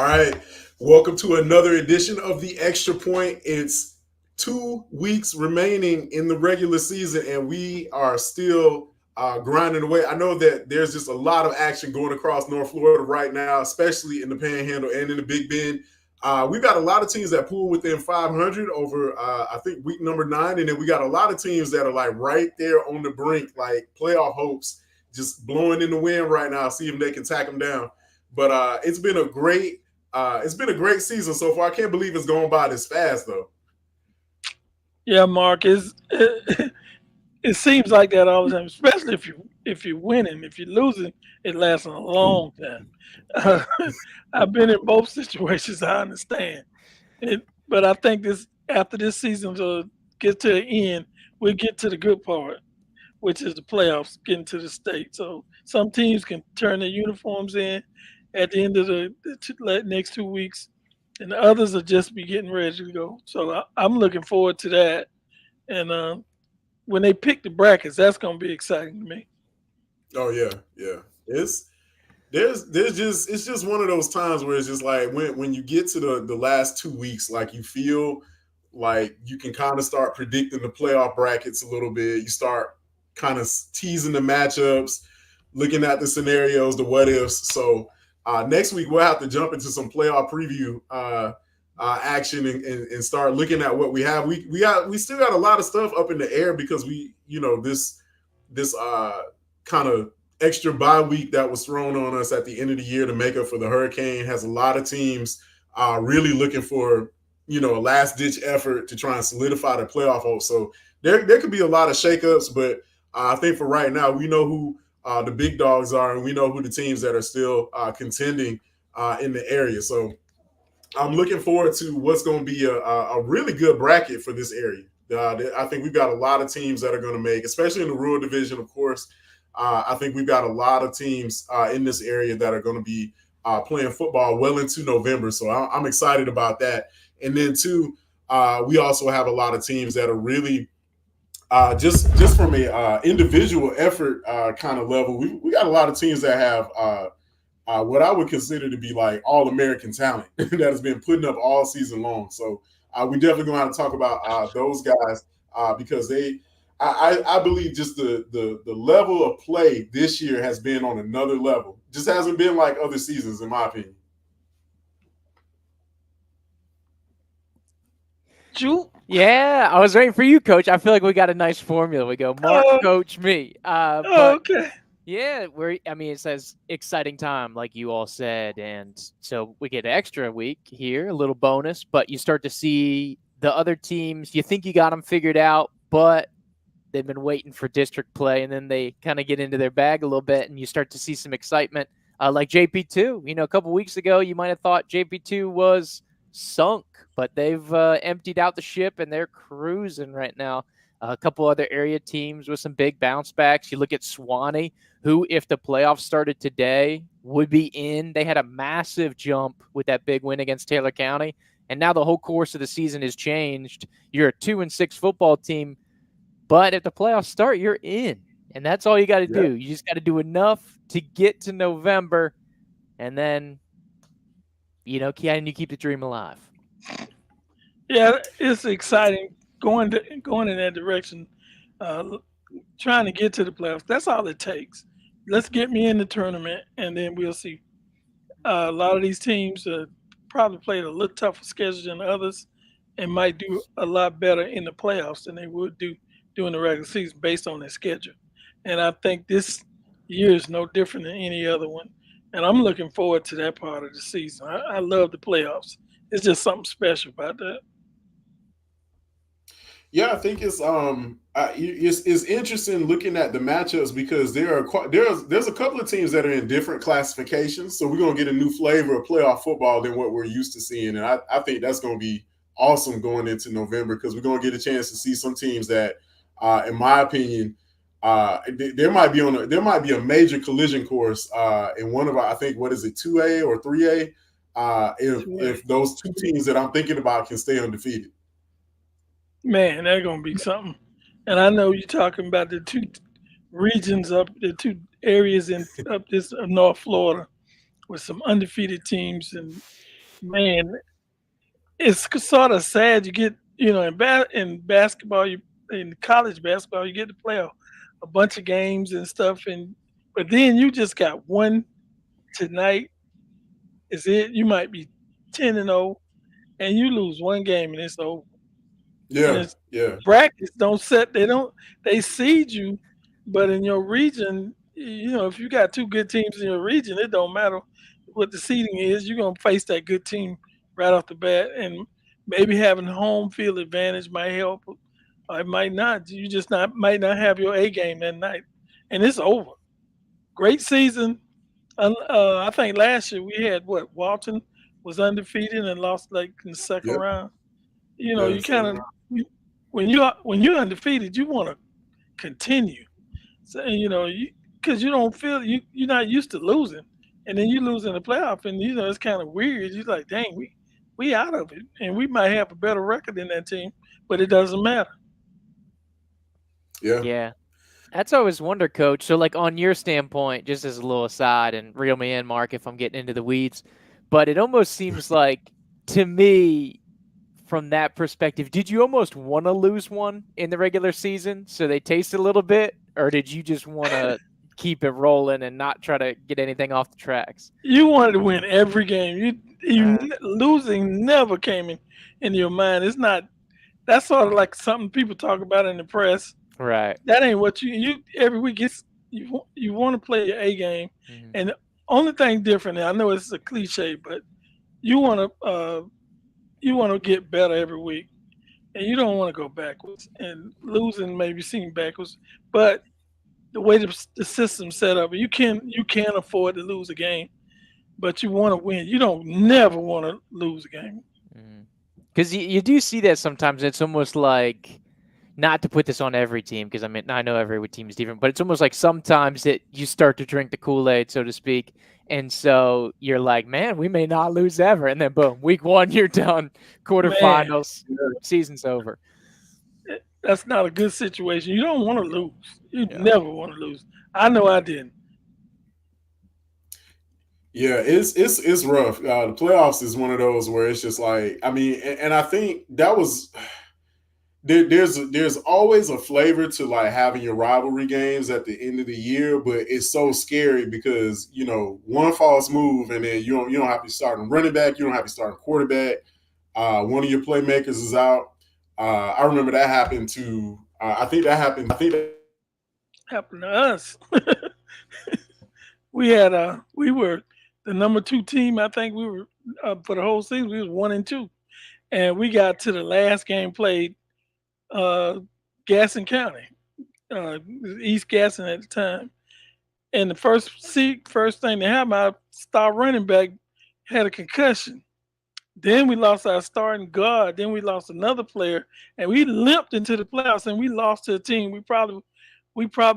All right. Welcome to another edition of the Extra Point. It's 2 weeks remaining in the regular season, and we are still grinding away. I know that there's just a lot of action going across North Florida right now, especially in the Panhandle and in the Big Bend. We've got a lot of teams that pool within 500 over, I think, week number 9. And then we got a lot of teams that are like right there on the brink, like playoff hopes, just blowing in the wind right now, see if they can tack them down. But it's been a great season so far. I can't believe it's going by this fast, though. Yeah, Mark, it seems like that all the time, especially if you're winning. If you're losing, it lasts a long time. Uh, I've been in both situations. I understand it, but I think this after this season to get to the end, we'll get to the good part, which is the playoffs, getting to the state. So some teams can turn their uniforms in at the end of the next 2 weeks, and the others will just be getting ready to go. So I'm looking forward to that. And when they pick the brackets, that's going to be exciting to me. Oh yeah, yeah. There's just it's just one of those times where it's just like when you get to the last 2 weeks, like you feel like you can kind of start predicting the playoff brackets a little bit. You start kind of teasing the matchups, looking at the scenarios, the what ifs. So next week we'll have to jump into some playoff preview action and start looking at what we have. We still got a lot of stuff up in the air because this kind of extra bye week that was thrown on us at the end of the year to make up for the hurricane has a lot of teams really looking for a last ditch effort to try and solidify their playoff hopes. So there could be a lot of shakeups, but I think for right now we know who the big dogs are, and we know who the teams that are still contending in the area. So I'm looking forward to what's going to be a really good bracket for this area. I think we've got a lot of teams that are going to make, especially in the rural division, of course. I think we've got a lot of teams in this area that are going to be playing football well into November. So I'm excited about that. And then, too, we also have a lot of teams that are really just from a individual effort kind of level. We got a lot of teams that have what I would consider to be like all American talent that has been putting up all season long. So we definitely going to have to talk about those guys because I believe just the level of play this year has been on another level. Just hasn't been like other seasons, in my opinion. Ju? Yeah, I was waiting for you, Coach. I feel like we got a nice formula. We go Mark, Oh, Coach, me. oh, But okay. yeah, it says exciting time, like you all said, and so we get an extra week here, a little bonus. But you start to see the other teams. You think you got them figured out, but they've been waiting for district play, and then they kind of get into their bag a little bit, and you start to see some excitement, like JP2. A couple weeks ago, you might have thought JP2 was sunk, but they've emptied out the ship, and they're cruising right now. A couple other area teams with some big bounce backs. You look at Swanee, who, if the playoffs started today, would be in. They had a massive jump with that big win against Taylor County, and now the whole course of the season has changed. You're a 2-6 football team, but if the playoffs start, you're in, and that's all you got to do. You just got to do enough to get to November, and then, can you keep the dream alive? Yeah, it's exciting going in that direction. Uh, Trying to get to the playoffs. That's all it takes. Let's get me in the tournament, and then we'll see. A lot of these teams probably played a little tougher schedule than others, and might do a lot better in the playoffs than they would do during the regular season based on their schedule. And I think this year is no different than any other one. And I'm looking forward to that part of the season. I love the playoffs. It's just something special about that. Yeah, I think it's interesting looking at the matchups because there's a couple of teams that are in different classifications, so we're gonna get a new flavor of playoff football than what we're used to seeing, and I think that's gonna be awesome going into November because we're gonna get a chance to see some teams that, in my opinion, there might be a major collision course in one of our, I think, what is it, 2A or 3A, if those two teams that I'm thinking about can stay undefeated. Man, that's gonna be something. And I know you're talking about the two regions up, the two areas in up this North Florida with some undefeated teams, and Man, it's sort of sad. You get, in basketball, in college basketball, you get to play a bunch of games and stuff, and but then you just got one tonight. Is it? You might be 10-0, and you lose one game, and it's over. And Yeah, it's yeah, brackets don't set. They seed you, but in your region, if you got two good teams in your region, it don't matter what the seeding is. You're gonna face that good team right off the bat, and maybe having home field advantage might help, or it might not. You just not might not have your A game that night, and it's over. Great season. I think last year we had what Walton was undefeated and lost like in the second yep, round. yeah. You So kind of when you're undefeated, you want to continue. So because you don't feel you're not used to losing, and then you lose in the playoff, and it's kind of weird. You're like, dang, we out of it, and we might have a better record than that team, but it doesn't matter. yeah, Yeah. That's always wonder, coach. So, like, on your standpoint, just as a little aside, and reel me in, Mark, if I'm getting into the weeds, but it almost seems like, to me, from that perspective, did you almost want to lose one in the regular season so they taste a little bit, or did you just want to keep it rolling and not try to get anything off the tracks? You wanted to win every game. Uh, Losing never came in your mind. It's not. That's sort of like something people talk about in the press. right. That ain't what you every week. It's you want to play your A game, Mhm. and the only thing different. I know it's a cliche, but you want to get better every week, and you don't want to go backwards. And losing maybe seem backwards, but the way the system's set up, you can afford to lose a game, but you want to win. You don't never want to lose a game. Because you do see that sometimes. It's almost like, not to put this on every team, because I mean, I know every team is different, but it's almost like sometimes that you start to drink the Kool-Aid, so to speak. And so you're like, man, we may not lose ever. And then boom, week one, you're done. Man, Quarterfinals, season's over. that's not a good situation. You don't want to lose. You Yeah. never want to lose. I know I didn't. yeah. It's rough. The playoffs is one of those where it's just like, I mean, and I think that was there's always a flavor to like having your rivalry games at the end of the year, but it's so scary because one false move and then you don't have to start a running back, you don't have to start a quarterback. One of your playmakers is out. I remember that happened to. I think that happened. I think that Happened to us. We were the number two team. I think we were for the whole season. We was 1-2, and we got to the last game played, uh, Gaston County, East Gaston at the time. And the first thing that happened, our star running back had a concussion. Then we lost our starting guard. Then we lost another player, and we limped into the playoffs. And we lost to a team we probably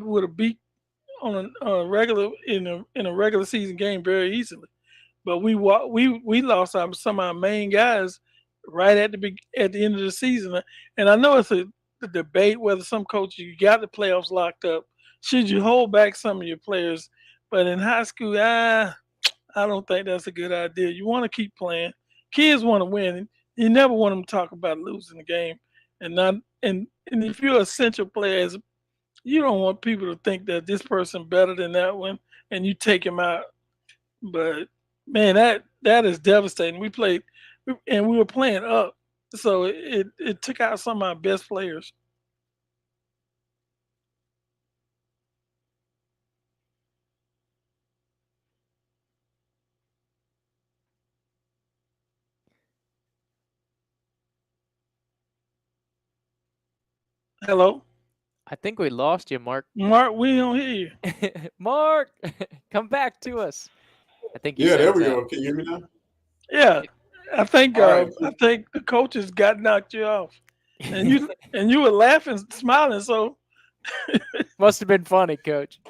would have beat on a regular in a regular season game very easily. But we lost some of our main guys right at the end of the season. And I know it's a debate whether some coaches you got the playoffs locked up. Should you hold back some of your players? But in high school, I don't think that's a good idea. You want to keep playing. Kids want to win. You never want them to talk about losing the game, and not and if you're a central player, you don't want people to think that this person better than that one, and you take him out. But man, that is devastating. And we were playing up, so it took out some of our best players. Hello, I think we lost you, Mark. Mark. We don't hear you. Mark, come back to us. I think he yeah, there sounds we out. go. Can you hear me now? Yeah, I think All right, I cool. think the coaches got knocked you off, and you were laughing, smiling. So Must have been funny, coach.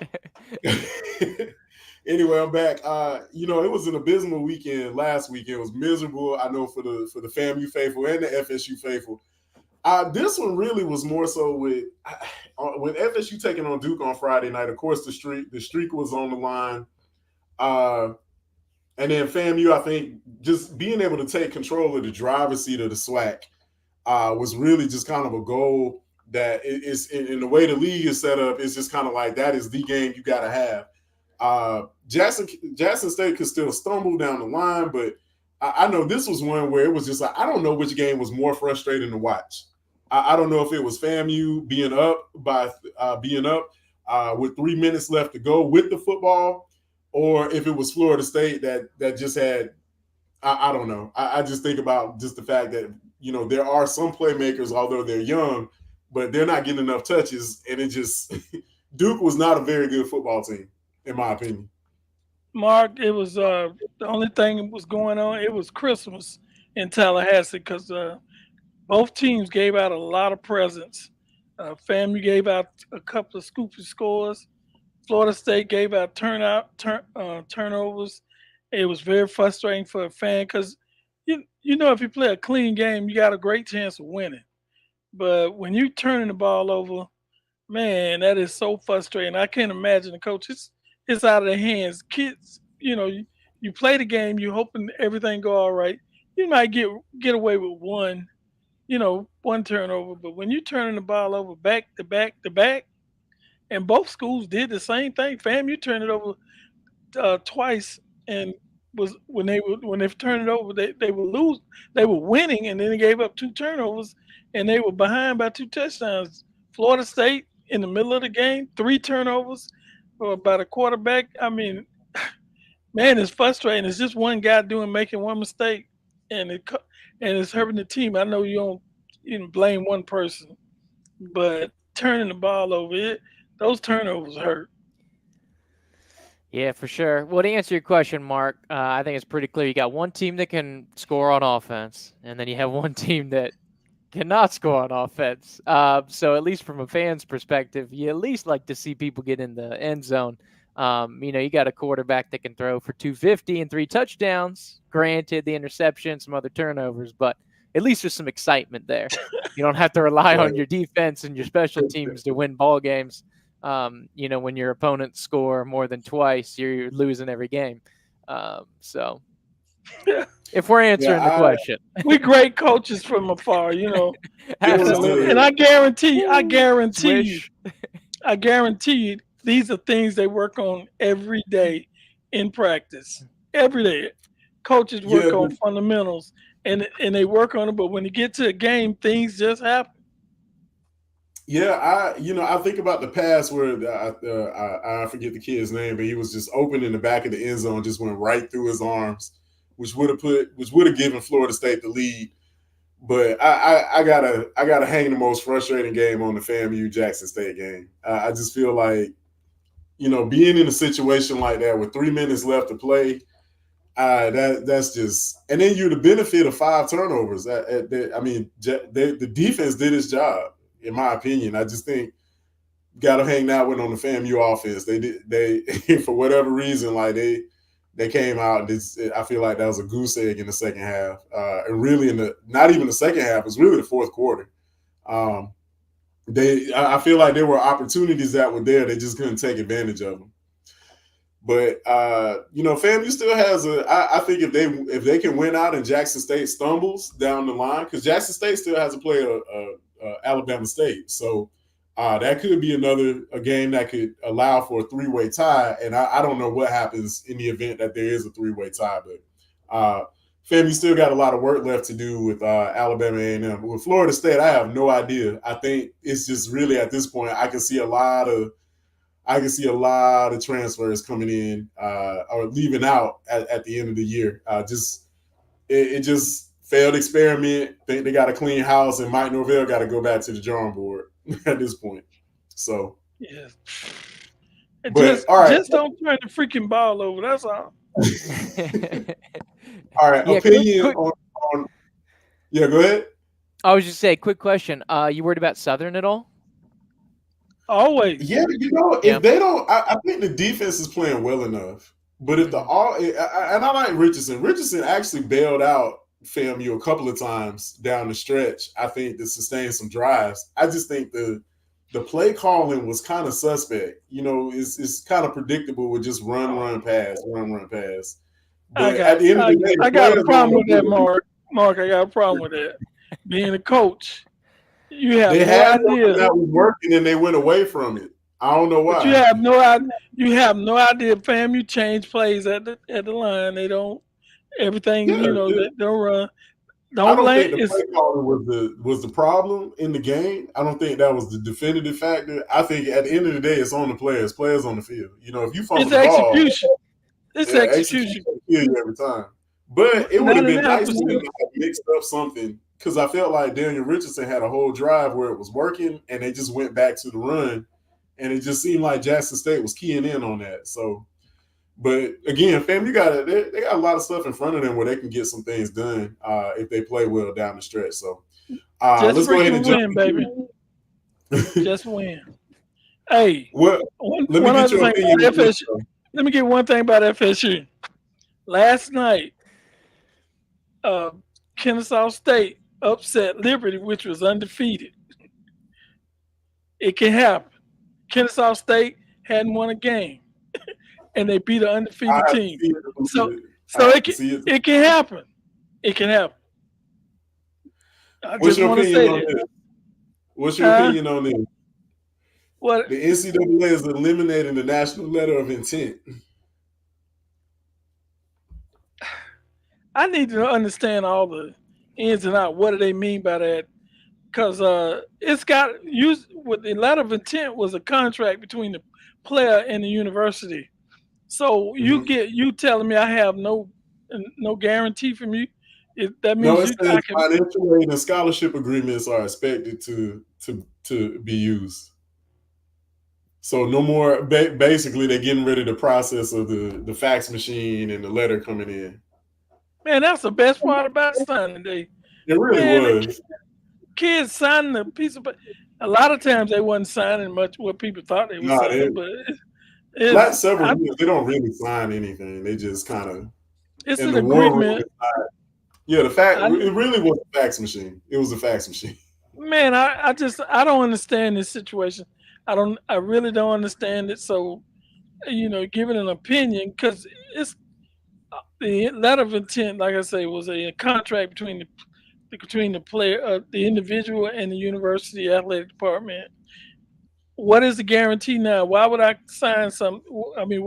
Anyway, I'm back. It was an abysmal weekend last weekend. It was miserable. I know for the FAMU faithful and the FSU faithful. This one really was more so with FSU taking on Duke on Friday night. Of course, the streak was on the line. Uh, And then FAMU, I think just being able to take control of the driver's seat of the SWAC was really just kind of a goal that is in the way the league is set up. It's just kind of like that is the game you got to have. Jackson State could still stumble down the line, but I know this was one where it was just like I don't know which game was more frustrating to watch. I don't know if it was FAMU being up with 3 minutes left to go with the football, or if it was Florida State that just had I don't know. I just think about just the fact that there are some playmakers, although they're young, but they're not getting enough touches, and it just Duke was not a very good football team, in my opinion. Mark, it was the only thing that was going on. It was Christmas in Tallahassee because both teams gave out a lot of presents. FAMU gave out a couple of scoopy scores. Florida State gave out turnovers. It was very frustrating for a fan because if you play a clean game, you got a great chance of winning. But when you turning the ball over, man, that is so frustrating. I can't imagine the coach. It's out of their hands. Kids, you play the game, you hoping everything go all right. You might get away with one turnover, but when you turning the ball over back to back to back, and both schools did the same thing. FAMU turned it over twice, and was when they turned it over, they would lose. They were winning, and then they gave up two turnovers, and they were behind by two touchdowns. Florida State in the middle of the game, three turnovers by the quarterback. I mean, man, it's frustrating. It's just one guy making one mistake, and it's hurting the team. I know you don't blame one person, but turning the ball over, those turnovers hurt. Yeah, for sure. Well, to answer your question, Mark, I think it's pretty clear. You got one team that can score on offense, and then you have one team that cannot score on offense. So at least from a fan's perspective, you at least like to see people get in the end zone. You got a quarterback that can throw for 250 and 3 touchdowns. Granted, the interception, some other turnovers, but at least there's some excitement there. You don't have to rely on your defense and your special teams to win ball games. When your opponents score more than twice, you're losing every game. So if we're answering the question, we great coaches from afar, Absolutely. And I guarantee you, these are things they work on every day in practice. Every day, coaches work on fundamentals, and they work on it. But when you get to a game, things just happen. Yeah, I think about the pass where I forget the kid's name, but he was just open in the back of the end zone, just went right through his arms, which would have given Florida State the lead. But I gotta hang the most frustrating game on the FAMU Jackson State game. I just feel like being in a situation like that with 3 minutes left to play, that's just, and then you the benefit of 5 turnovers. The defense did its job, in my opinion. I just think got to hang that one on the FAMU offense. They for whatever reason, like they came out. I feel like that was a goose egg in the second half, and really not even the second half. It was really the fourth quarter. I feel like there were opportunities that were there. They just couldn't take advantage of them. But FAMU still has I think if they can win out and Jackson State stumbles down the line, because Jackson State still has to play Alabama State, so that could be a game that could allow for a 3-way tie. And I don't know what happens in the event that there is a 3-way tie, but FAMU still got a lot of work left to do with Alabama A&M. With Florida State, I have no idea. I think it's just really at this point I can see a lot of transfers coming in or leaving out at the end of the year. It just failed experiment. Think they got a clean house, and Mike Norvell got to go back to the drawing board at this point. So yeah, all right. Just don't turn the freaking ball over. That's all. All right. Yeah, opinion on. Yeah, go ahead. I was just saying, quick question. You worried about Southern at all? Always. Yeah, if they don't, I think the defense is playing well enough. But if and I like Richardson. Richardson actually bailed out FAMU a couple of times down the stretch, I think, to sustain some drives. I just think the play calling was kind of suspect. It's kind of predictable with just run, pass. But at the end of the day, the I got a players problem don't with that, want to do it. Mark. Mark, I got a problem with that. Being a coach, you have They no had something idea, that was working and they went away from it. I don't know but you why. have no idea. You have no idea, fam. You change plays at the line. They don't everything. Yeah, They don't run. I Don't don't blame. think the It's play calling was the problem in the game. I don't think that was the definitive factor. I think at the end of the day, it's on the players on the field. If you fumble it's the ball, execution. It's yeah, execution execution. will kill you every time. But it would have been 99 nice for them percent. to have mixed up something because I felt like Daniel Richardson had a whole drive where it was working and they just went back to the run, and it just seemed like Jackson State was keying in on that. So. But again, fam, they got a lot of stuff in front of them where they can get some things done if they play well down the stretch. So Just let's go ahead and freaking jump win, baby. into Just win. Hey, what. Let me one get other your thing opinion about on this. FSU. Let me get one thing about FSU. Last night, uh, Kennesaw State upset Liberty, which was undefeated. It can happen. Kennesaw State hadn't won a game, and they beat an I undefeated have to team. see it to So, believe it. I so have it to can see it. it can happen. It can happen. I What's just your want to opinion say on that. this? What's your Huh? opinion on this? What? The NCAA is eliminating the national letter of intent. I need to understand all the ins and outs. What do they mean by that? Because it's got used with the letter of intent was a contract between the player and the university. So Mhm. you telling me I have no guarantee from you. That No, means it you says I can. financial aid and scholarship agreements are expected to be used. So no more. Basically, they're getting rid of the process of the fax machine and the letter coming in. Man, that's the best part about signing day. It really Man, was. kids signing a piece of. A lot of times they wasn't signing much what people thought they were No, they signing, but last it's several I, years they don't really sign anything. They just kind of it's in an the war room. agreement. Yeah, the fact I it really was a fax machine. It was a fax machine. Man, I don't understand this situation. I really don't understand it. So giving an opinion because it's the letter of intent, like I say, was a contract between the player, the individual, and the university athletic department. What is the guarantee now? Why would I sign some? I mean,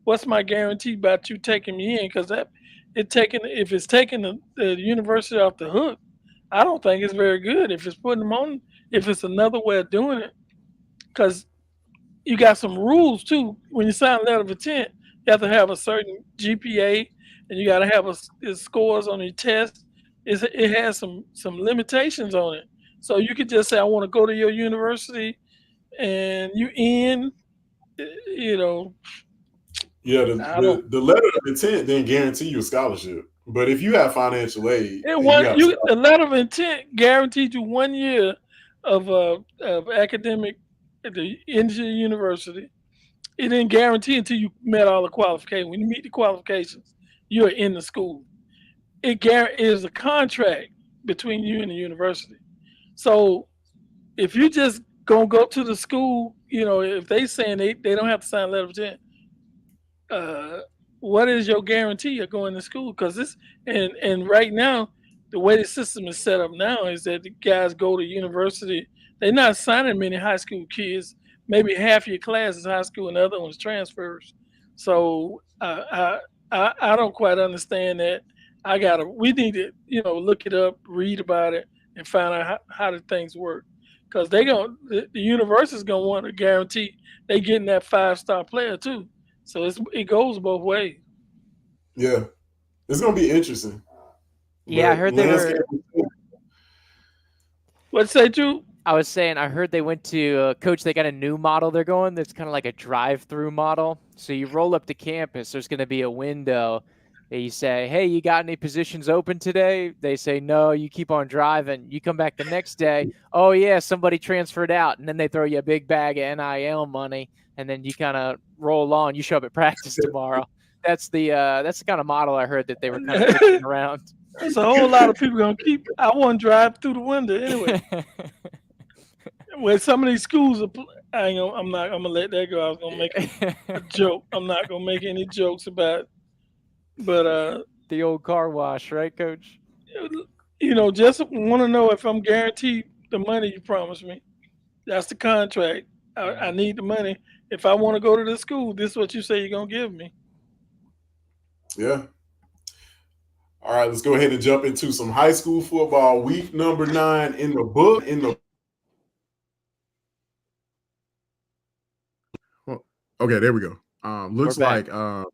what's my guarantee about you taking me in? Because if it's taking the university off the hook, I don't think it's very good. If it's putting them on, if it's another way of doing it, because you got some rules too. When you sign a letter of intent, you have to have a certain GPA, and you got to have scores on your test. It has some limitations on it. So you could just say, I want to go to your university, and you in, you know, Yeah, I don't. the letter of intent didn't guarantee you a scholarship, but if you have financial aid It and you one have a you scholarship, the letter of intent guaranteed you 1 year of academic at the into the university. It didn't guarantee until you met all the qualifications. When you meet the qualifications, you're in the school. Is a contract between you and the university. So if you just gonna go to the school, if they saying they don't have to sign a letter of intent, uh, what is your guarantee of going to school? Because and right now, the way the system is set up now is that the guys go to university. They're not signing many high school kids. Maybe half your class is high school and the other one's transfers. So I don't quite understand that. We need to look it up, read about it, and find out how the things work. Because the university's gonna want to guarantee they getting that 5-star player too. So it goes both ways. yeah, it's gonna be interesting. Yeah, I But heard they landscape, were. What say, Drew? I was saying, I heard they went to Coach. They got a new model they're going. That's kind of like a drive-through model. So you roll up to campus. There's going to be a window. And you say, "Hey, you got any positions open today?" They say, "No." You keep on driving. You come back the next day. "Oh yeah, somebody transferred out," and then they throw you a big bag of NIL money, and then you kind of roll on. You show up at practice tomorrow. That's the kind of model I heard that they were kind of kicking around. There's a whole lot of people gonna keep. I want to drive through the window anyway. Where some of these schools are, I'm not. I'm gonna let that go. I was gonna make a joke. I'm not gonna make any jokes about But The old car wash, right, Coach? just want to know if I'm guaranteed the money you promised me. That's the contract. I need the money. If I want to go to the school, this is what you say you're gonna give me. Yeah. All right, let's go ahead and jump into some high school football. Week number 9 in the book. Okay, there we go. Looks like yeah,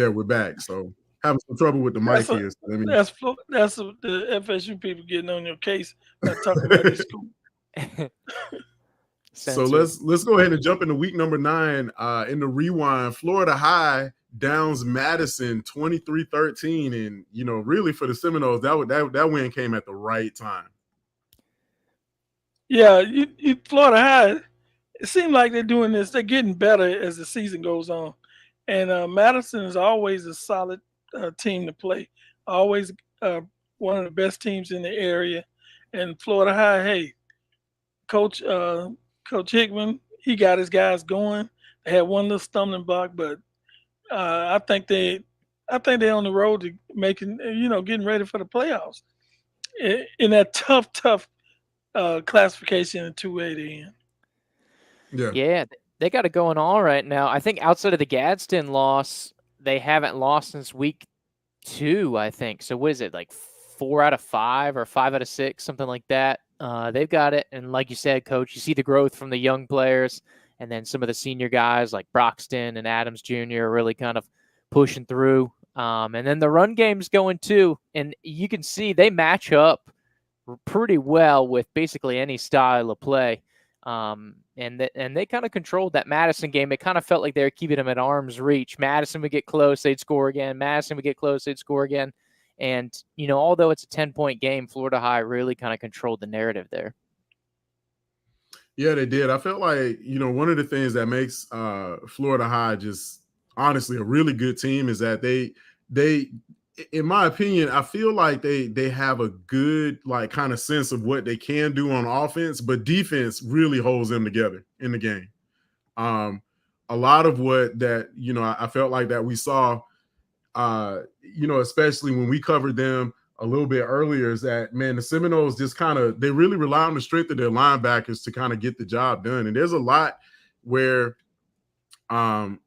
we're back. So having some trouble with the mic That's a here. So let me the FSU people getting on your case by talking about this school. So let's go ahead and jump into week number 9 in the rewind. Florida High downs Madison 23-13, and really for the Seminoles, that win came at the right time. Yeah, Florida High. It seems like they're doing this. They're getting better as the season goes on, and Madison is always a solid team to play. Always one of the best teams in the area. And Florida High, hey, Coach Hickman, he got his guys going. They had one little stumbling block, but I think they're on the road to making getting ready for the playoffs in that tough classification in 2A to end. Yeah, they got it going all right now. I think outside of the Gadsden loss, they haven't lost since week 2, I think. So what is it, like 4 out of 5 or 5 out of 6, something like that? They've got it. And like you said, Coach, you see the growth from the young players, and then some of the senior guys like Broxton and Adams Jr. are really kind of pushing through. And then the run game's going too. And you can see they match up pretty well with basically any style of play. And they kind of controlled that Madison game. It kind of felt like they were keeping them at arm's reach. Madison would get close, they'd score again. Madison would get close, they'd score again. And, although it's a 10-point game, Florida High really kind of controlled the narrative there. Yeah, they did. I felt like, one of the things that makes Florida High just honestly a really good team is that they in my opinion, I feel like they have a good kind of sense of what they can do on offense, but defense really holds them together in the game. A lot of what that, I felt like that we saw, especially when we covered them a little bit earlier, is that, man, the Seminoles just they really rely on the strength of their linebackers to kind of get the job done. And there's a lot where, there's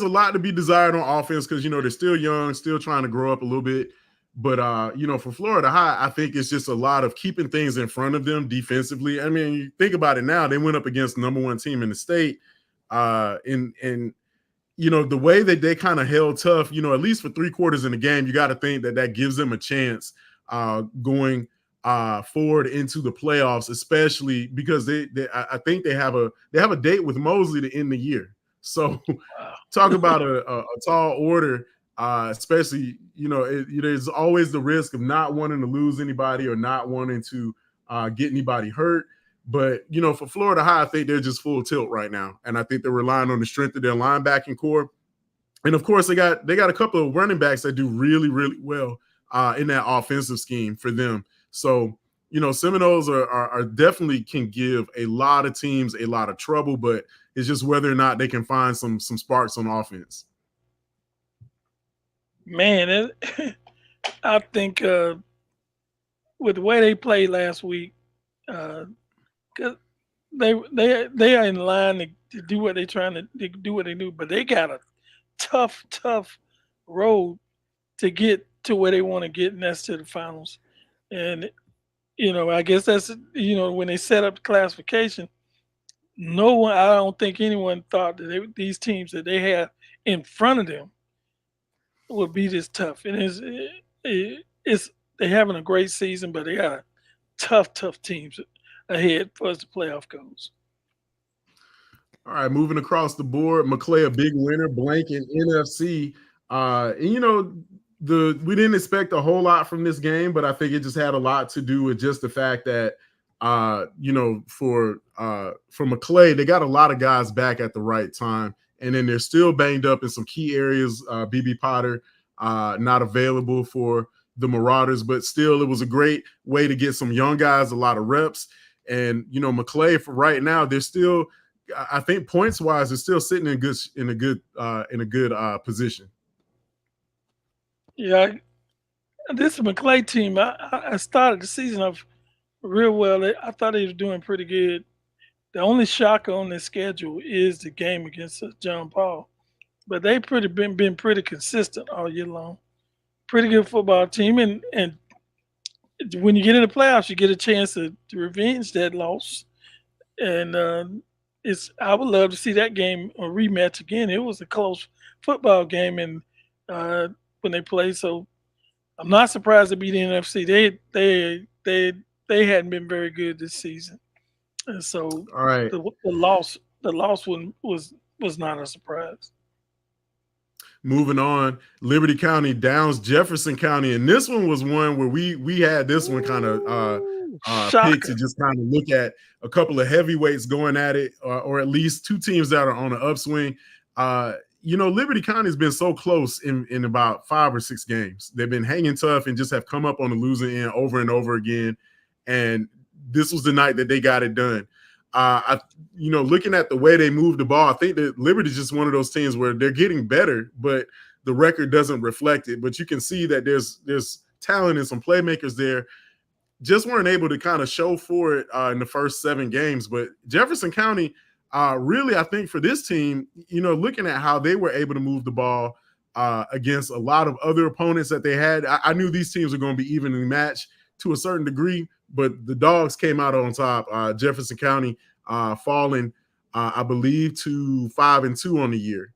a lot to be desired on offense because, they're still young, still trying to grow up a little bit. But, for Florida High, I think it's just a lot of keeping things in front of them defensively. I mean, you think about it now, they went up against the number 1 team in the state. The way that they kind of held tough, at least for 3 quarters in the game, you got to think that gives them a chance going forward into the playoffs, especially because I think they have a date with Mosley to end the year. So talk about a tall order, especially, there's always the risk of not wanting to lose anybody or not wanting to get anybody hurt. But, for Florida High, I think they're just full tilt right now. And I think they're relying on the strength of their linebacking core. And, of course, they got a couple of running backs that do really, really well in that offensive scheme for them. So, Seminoles are definitely can give a lot of teams a lot of trouble, but it's just whether or not they can find some sparks on offense. Man, I think with the way they played last week, they are in line to do what they're trying to do what they do, but they got a tough road to get to where they want to get, and that's to the finals. And I guess that's when they set up the classification, I don't think anyone thought that these teams that they have in front of them would be this tough. And they're having a great season, but they got tough teams ahead as the playoff goes. All right, moving across the board, McClay, a big winner, blanking NFC. We didn't expect a whole lot from this game, but I think it just had a lot to do with just the fact that, for McClay, they got a lot of guys back at the right time, and then they're still banged up in some key areas. BB Potter not available for the Marauders, but still, it was a great way to get some young guys a lot of reps. And McClay, for right now, they're still, I think points wise, they're still sitting in a good position. Yeah, this McClay team. I started the season off real well. I thought they was doing pretty good. The only shocker on their schedule is the game against John Paul, but they pretty been pretty consistent all year long. Pretty good football team, and when you get in the playoffs, you get a chance to revenge that loss. And it's I would love to see that game a rematch again. It was a close football game, and uh, when they played, so I'm not surprised to beat the NFC. They hadn't been very good this season, and so All right. the loss was not a surprise. Moving on, Liberty County downs Jefferson County, and this one was one where we had this one kind of picked to Shocker. just kind of look at a couple of heavyweights going at it, or at least two teams that are on an upswing. Liberty County has been so close in about 5 or 6 games. They've been hanging tough and just have come up on the losing end over and over again. And this was the night that they got it done. Looking at the way they move the ball, I think that Liberty is just one of those teams where they're getting better, but the record doesn't reflect it. But you can see that there's talent and some playmakers there. Just weren't able to kind of show for it in the first 7 games. But Jefferson County, really, I think for this team, looking at how they were able to move the ball against a lot of other opponents that they had, I knew these teams were going to be evenly matched to a certain degree, but the Dogs came out on top. Jefferson County falling, I believe, to 5-2 on the year,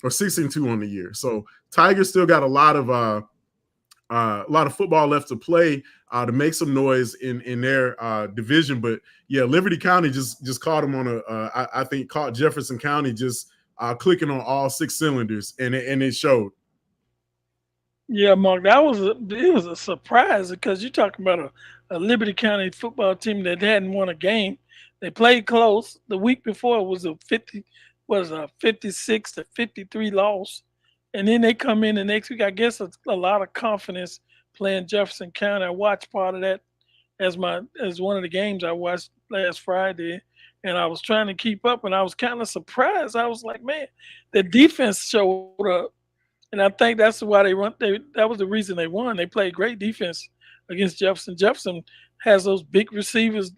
or 6-2 on the year. So Tigers still got a lot of football left to play to make some noise in their division. But yeah, Liberty County just caught them on I think caught Jefferson County just clicking on all 6 cylinders, and it showed. Yeah, Mark, it was a surprise because you're talking about a Liberty County football team that hadn't won a game. They played close. The week before it was a 56-53 loss, and then they come in the next week. I guess a lot of confidence playing Jefferson County. I watched part of that as one of the games I watched last Friday, and I was trying to keep up, and I was kind of surprised. I was like, man, the defense showed up, and I think that's why they run. That was the reason they won. They played great defense against Jefferson. Jefferson has those big receivers,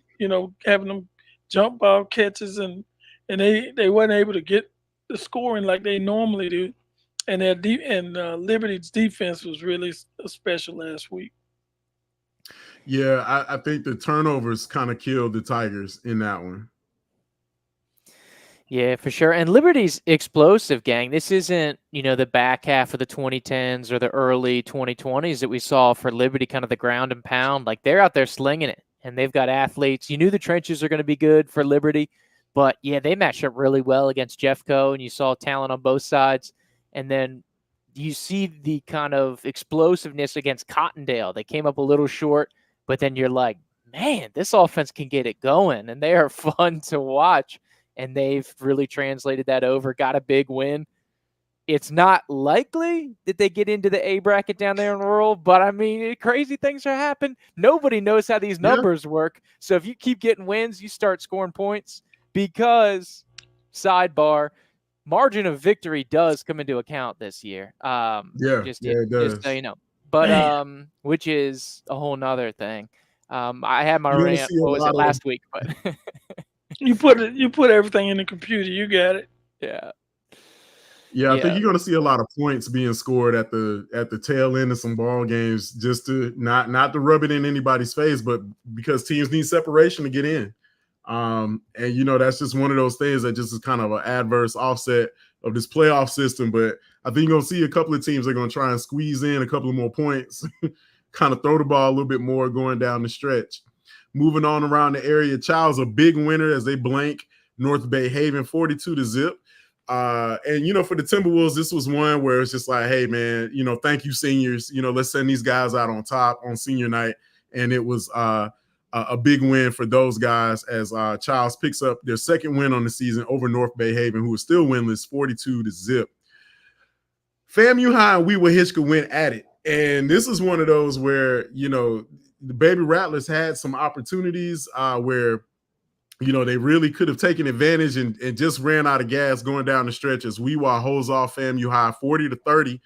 having them jump ball catches, and they weren't able to get the scoring like they normally do. And Liberty's defense was really special last week. Yeah, I think the turnovers kind of killed the Tigers in that one. Yeah, for sure. And Liberty's explosive, gang. This isn't, the back half of the 2010s or the early 2020s that we saw for Liberty, kind of the ground and pound. Like, they're out there slinging it, and they've got athletes. You knew the trenches are going to be good for Liberty, but yeah, they matched up really well against Jeffco, and you saw talent on both sides. And then you see the kind of explosiveness against Cottondale. They came up a little short, but then you're like, man, this offense can get it going, and they are fun to watch. And they've really translated that over, got a big win. It's not likely that they get into the A bracket down there in rural, but I mean, crazy things are happening. Nobody knows how these numbers work. So if you keep getting wins, you start scoring points because, sidebar, margin of victory does come into account this year. It does. Just so you know. But which is a whole nother thing. I had my rant, what was it, last week? But you put everything in the computer. You got it. Yeah. Yeah, I think you're going to see a lot of points being scored at the tail end of some ball games, just to not to rub it in anybody's face, but because teams need separation to get in. And that's just one of those things that just is kind of an adverse offset of this playoff system. But I think you're going to see a couple of teams that are going to try and squeeze in a couple of more points, kind of throw the ball a little bit more going down the stretch. Moving on around the area, Child's a big winner as they blank North Bay Haven 42-0. And for the Timberwolves, this was one where it's just like, hey man, thank you seniors. Let's send these guys out on top on senior night. And it was a big win for those guys as Childs picks up their second win on the season over North Bay Haven, who is still winless, 42-0. FAMU High and Weewa Hitchcock went at it. And this is one of those where, the Baby Rattlers had some opportunities where, they really could have taken advantage and just ran out of gas going down the stretch as Weewa holds off FAMU High 40-30.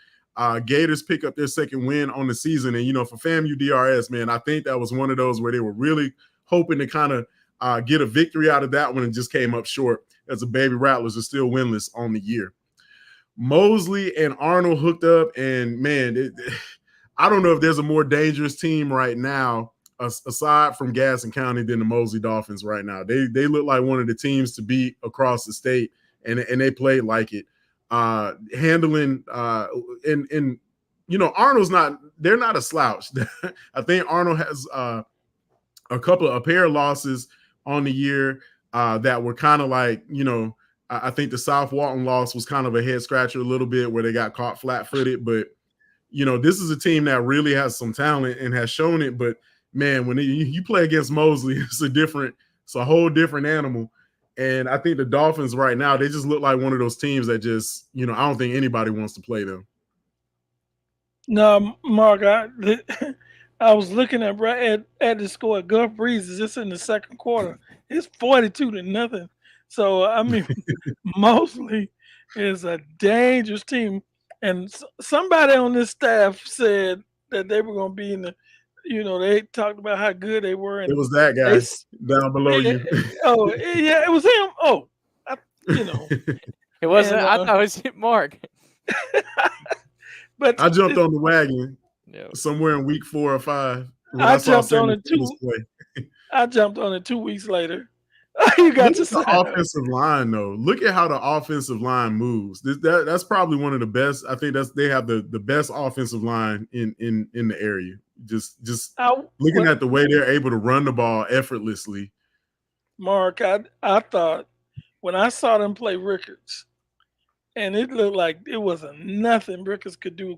Gators pick up their second win on the season. And, for FAMU DRS, man, I think that was one of those where they were really hoping to kind of get a victory out of that one and just came up short, as the Baby Rattlers are still winless on the year. Mosley and Arnold hooked up, and, man, I don't know if there's a more dangerous team right now aside from Gaston County than the Mosley Dolphins right now. They look like one of the teams to beat across the state, and they played like it. Handling and Arnold's they're not a slouch. I think Arnold has a pair of losses on the year that were kind of like, I think the South Walton loss was kind of a head scratcher a little bit, where they got caught flat-footed. But this is a team that really has some talent and has shown it. But man, when you play against Mosley, it's a whole different animal. And I think the Dolphins right now, they just look like one of those teams that just, I don't think anybody wants to play them. No, Mark, I was looking at the score at Gulf Breeze just in the second quarter. It's 42-0. So, I mean, Mosley is a dangerous team. And somebody on this staff said that they were going to be in the, they talked about how good they were. And it was that guy down below you. Oh, yeah, it was him. Oh, It wasn't. I thought it was Mark. But I jumped on the wagon somewhere in week 4 or 5. I jumped on it I jumped on it 2 weeks later. You got to the offensive line, though. Look at how the offensive line moves. That's probably one of the best. I think they have the best offensive line in the area. Just looking at the way they're able to run the ball effortlessly. Mark, I thought when I saw them play Rickards, and it looked like it wasn't nothing Rickards could do.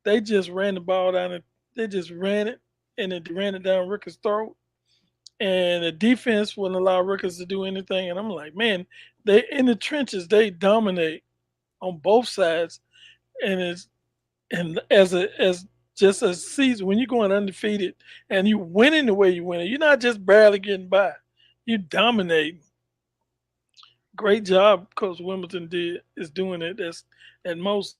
They just ran the ball down and they just ran it, and it ran it down Rickards' throat. And the defense wouldn't allow Rickards to do anything. And I'm like, man, they in the trenches, they dominate on both sides. And as just a season, when you're going undefeated and you winning the way you win it, you're not just barely getting by. You dominate. Great job Coach Wimbledon is doing it at Mosley.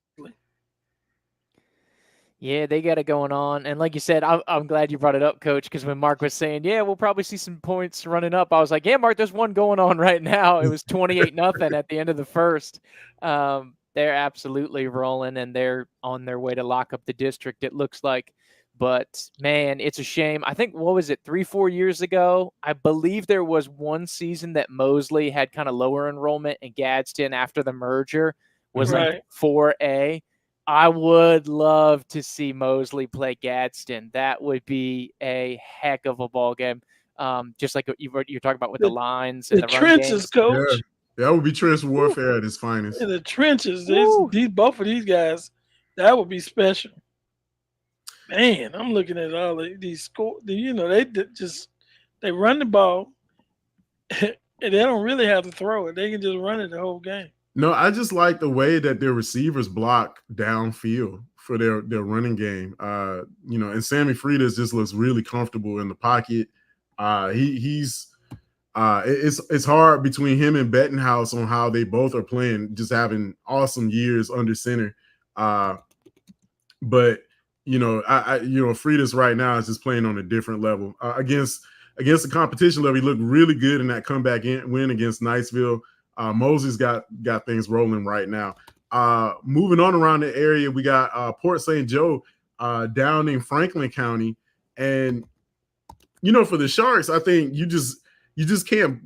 Yeah, they got it going on. And like you said, I'm glad you brought it up, Coach, because when Mark was saying, yeah, we'll probably see some points running up, I was like, yeah, Mark, there's one going on right now. It was 28-0 at the end of the first. They're absolutely rolling, and they're on their way to lock up the district, it looks like. But, man, it's a shame. I think, 3-4 years ago, I believe there was one season that Mosley had kind of lower enrollment, and Gadsden, after the merger, was like 4A. I would love to see Mosley play Gadsden. That would be a heck of a ball game. Just like you're talking about with the lines and the trenches, Coach. Yeah, that would be trench warfare at its finest. In the trenches, both of these guys, that would be special. Man, I'm looking at all of these scores. They run the ball, and they don't really have to throw it. They can just run it the whole game. No, I just like the way that their receivers block downfield for their running game. And Sammy Freitas just looks really comfortable in the pocket. It's hard between him and Bettenhouse on how they both are playing, just having awesome years under center. But Freitas right now is just playing on a different level. Against the competition level, he looked really good in that comeback win against Niceville. Moses got things rolling right now. Moving on around the area, we got Port St. Joe down in Franklin County. And, for the Sharks, I think you just can't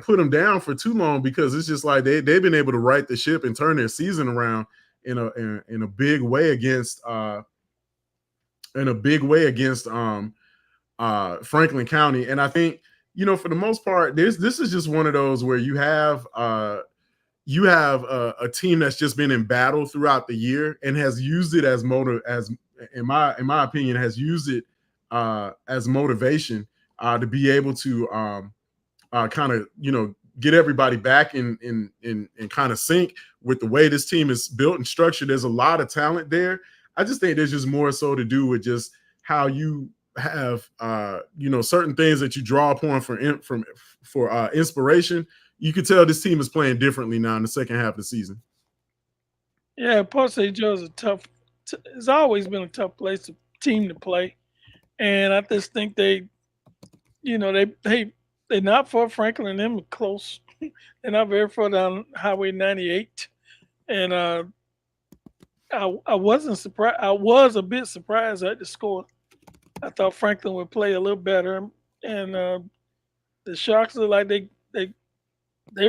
put them down for too long, because it's just like they've been able to right the ship and turn their season around in a big way against Franklin County. And I think, for the most part, this is just one of those where you have a team that's just been in battle throughout the year and has used it as in my opinion, has used it as motivation to be able to kind of get everybody back in kind of sync with the way this team is built and structured. There's a lot of talent there. I just think there's just more so to do with just how you have certain things that you draw upon for inspiration. You can tell this team is playing differently now in the second half of the season. Yeah, Port St. Joe is a it's always been a tough team to play, and I just think they're not far. Franklin and them are close. They're not very far down Highway 98, and I wasn't surprised. I was a bit surprised at the score. I thought Franklin would play a little better, and the Sharks look like they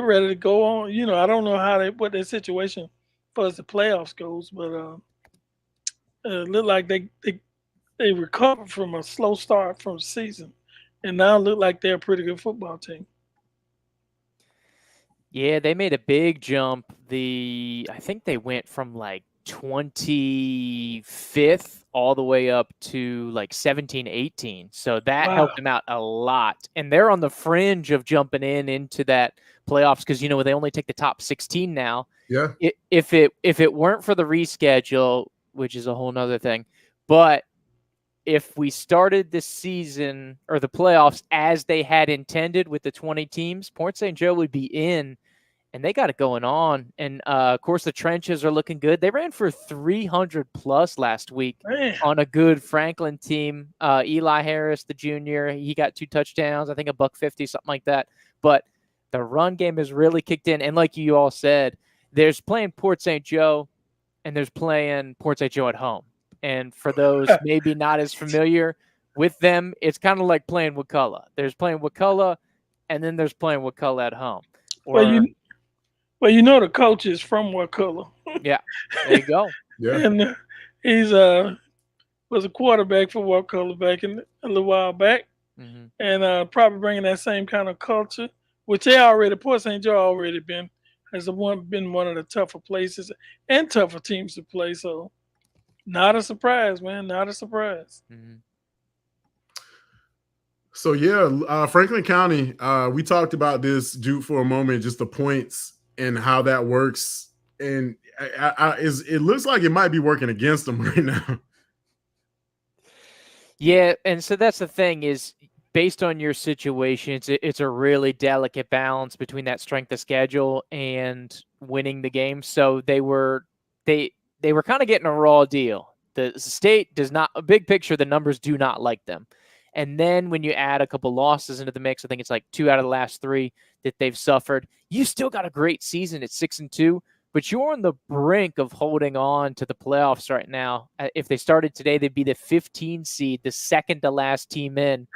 ready to go on. I don't know what their situation for as the playoffs goes, but it looked like they recovered from a slow start from the season, and now look like they're a pretty good football team. Yeah, they made a big jump. I think they went from like 25th all the way up to like 17, 18. So that helped them out a lot. And they're on the fringe of jumping into that playoffs because, they only take the top 16 now. Yeah. If it weren't for the reschedule, which is a whole nother thing, but if we started the season or the playoffs as they had intended with the 20 teams, Port St. Joe would be in, and they got it going on. And, of course, the trenches are looking good. They ran for 300-plus last week on a good Franklin team. Eli Harris, the junior, he got 2 touchdowns, I think $150, something like that. But the run game has really kicked in. And like you all said, there's playing Port St. Joe, and there's playing Port St. Joe at home. And for those maybe not as familiar with them, it's kind of like playing Wakulla. There's playing Wakulla, and then there's playing Wakulla at home. Well, the coach is from Wakulla. Yeah, there you go. Yeah, and he's was a quarterback for Wakulla back a little while back, and probably bringing that same kind of culture, which Port St. Joe already been one of the tougher places and tougher teams to play. So. Not a surprise, man. Not a surprise. So, Franklin County, we talked about this, Jude, for a moment, just the points and how that works. And it looks like it might be working against them right now. Yeah, and so that's the thing is, based on your situation, it's a really delicate balance between that strength of schedule and winning the game. So they were kind of getting a raw deal. The state does not, a big picture, the numbers do not like them. And then when you add a couple losses into the mix, I think it's like 2 out of the last 3 that they've suffered. You still got a great season at 6-2, but you're on the brink of holding on to the playoffs right now. If they started today, they'd be the 15 seed, the second to last team in.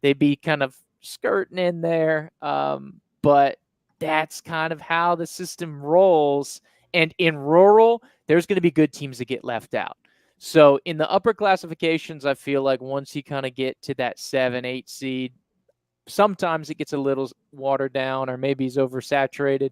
They'd be kind of skirting in there. But that's kind of how the system rolls. And in rural, there's going to be good teams that get left out. So in the upper classifications, I feel like once you kind of get to that 7-8 seed, sometimes it gets a little watered down or maybe it's oversaturated.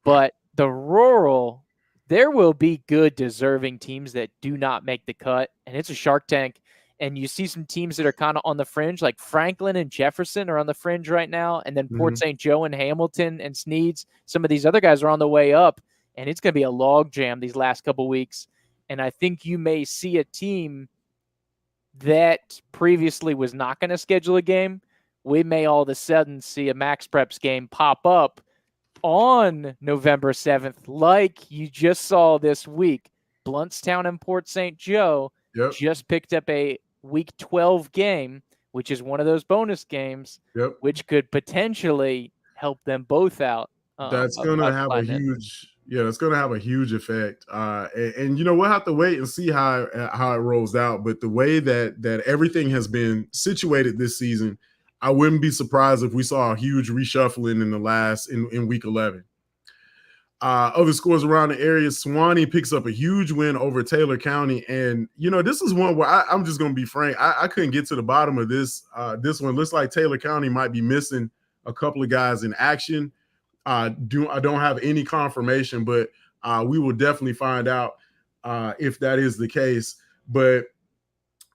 But the rural, there will be good deserving teams that do not make the cut. And it's a Shark Tank. And you see some teams that are kind of on the fringe, like Franklin and Jefferson are on the fringe right now. And then Port St. Joe and Hamilton and Sneeds, some of these other guys are on the way up. And it's going to be a log jam these last couple weeks. And I think you may see a team that previously was not going to schedule a game. We may all of a sudden see a Max Preps game pop up on November 7th, like you just saw this week. Bluntstown and Port St. Joe just picked up a Week 12 game, which is one of those bonus games, which could potentially help them both out. That's going to have a huge... Yeah, it's going to have a huge effect. And we'll have to wait and see how it rolls out. But the way that everything has been situated this season, I wouldn't be surprised if we saw a huge reshuffling in week 11. Other scores around the area, Suwannee picks up a huge win over Taylor County. And, this is one where I'm just going to be frank. I couldn't get to the bottom of this. This one looks like Taylor County might be missing a couple of guys in action. I don't have any confirmation, but we will definitely find out if that is the case. But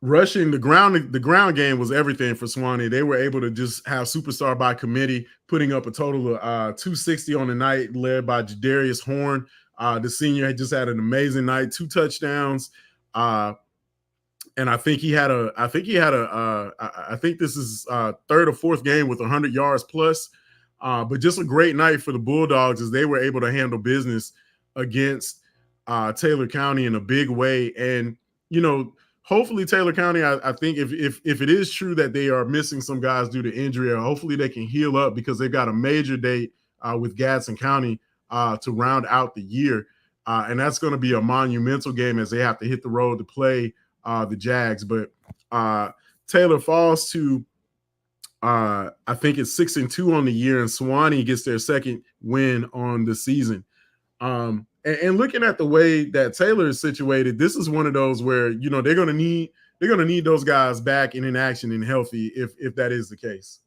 rushing the ground game was everything for Suwannee. They were able to just have superstar by committee, putting up a total of 260 on the night, led by Jadarius Horn. The senior had just had an amazing night, 2 touchdowns. And I think I think this is third or fourth game with 100 yards plus. But just a great night for the Bulldogs as they were able to handle business against Taylor County in a big way. And, hopefully Taylor County, I think if it is true that they are missing some guys due to injury, or hopefully they can heal up, because they've got a major date with Gadsden County to round out the year. And that's going to be a monumental game as they have to hit the road to play the Jags. But Taylor falls to, I think it's 6-2 on the year, and Sewanee gets their second win on the season. And looking at the way that Taylor is situated, this is one of those where, they're going to need those guys back and in action and healthy if that is the case.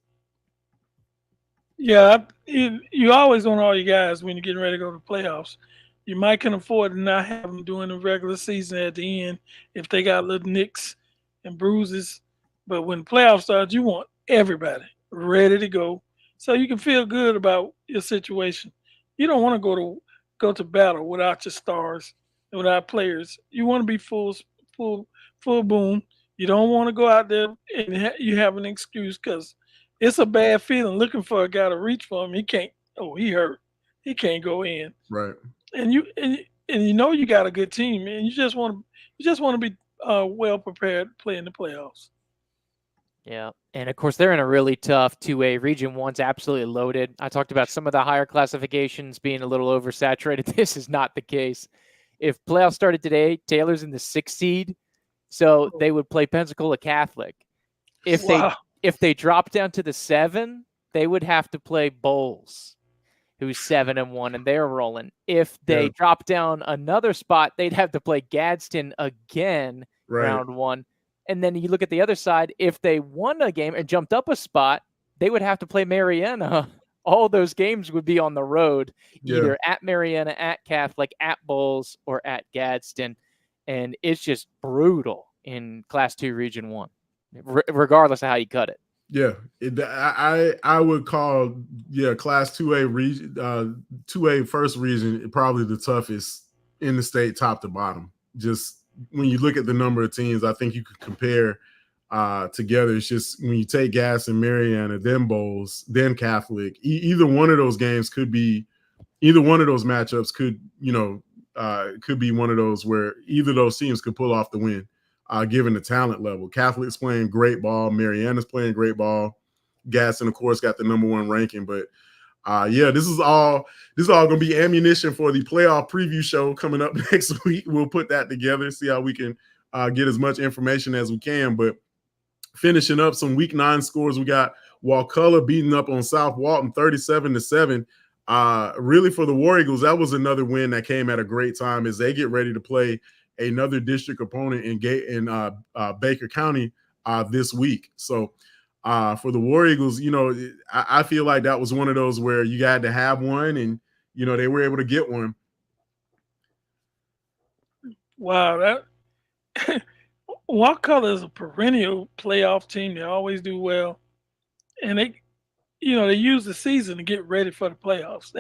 Yeah, you always want all your guys when you're getting ready to go to the playoffs. You might can afford to not have them during the regular season at the end if they got little nicks and bruises. But when the playoffs start, you want everybody ready to go so you can feel good about your situation. You don't want to go to battle without your stars and without players. You want to be full boom. You don't want to go out there and you have an excuse, because it's a bad feeling looking for a guy to reach for him. He can't. Oh, he hurt. He can't go in. Right. And you got a good team, and you just want to be well prepared to play in the playoffs. Yeah, and of course they're in a really tough 2A. Region 1's absolutely loaded. I talked about some of the higher classifications being a little oversaturated. This is not the case. If playoffs started today, Taylor's in the 6th seed, so they would play Pensacola Catholic. If they drop down to the 7, they would have to play Bowles, who's 7-1, and they're rolling. If they drop down another spot, they'd have to play Gadsden again, round 1. And then you look at the other side, if they won a game and jumped up a spot, they would have to play Mariana. All those games would be on the road, either at Mariana, at Catholic, at Bowles, or at Gadsden. And it's just brutal in Class 2 Region 1, regardless of how you cut it. Yeah, I would call Class 2A region, 2A first region probably the toughest in the state, top to bottom. Just when you look at the number of teams, I think you could compare together. It's just when you take Gadsden, Mariana, then Bowles, then Catholic, either one of those games could be, either one of those matchups could be one of those where either of those teams could pull off the win. Given the talent level. Catholic's playing great ball. Mariana's playing great ball. Gadsden, of course, got the number 1 ranking. But this is all going to be ammunition for the playoff preview show coming up next week. We'll put that together, see how we can get as much information as we can. But finishing up some week 9 scores, we got Wakulla beating up on South Walton 37-7. Really, for the War Eagles, that was another win that came at a great time as they get ready to play another district opponent in Baker County this week. So for the War Eagles, I feel like that was one of those where you had to have one, and they were able to get one. Wow, that Wakulla is a perennial playoff team. They always do well, and they use the season to get ready for the playoffs.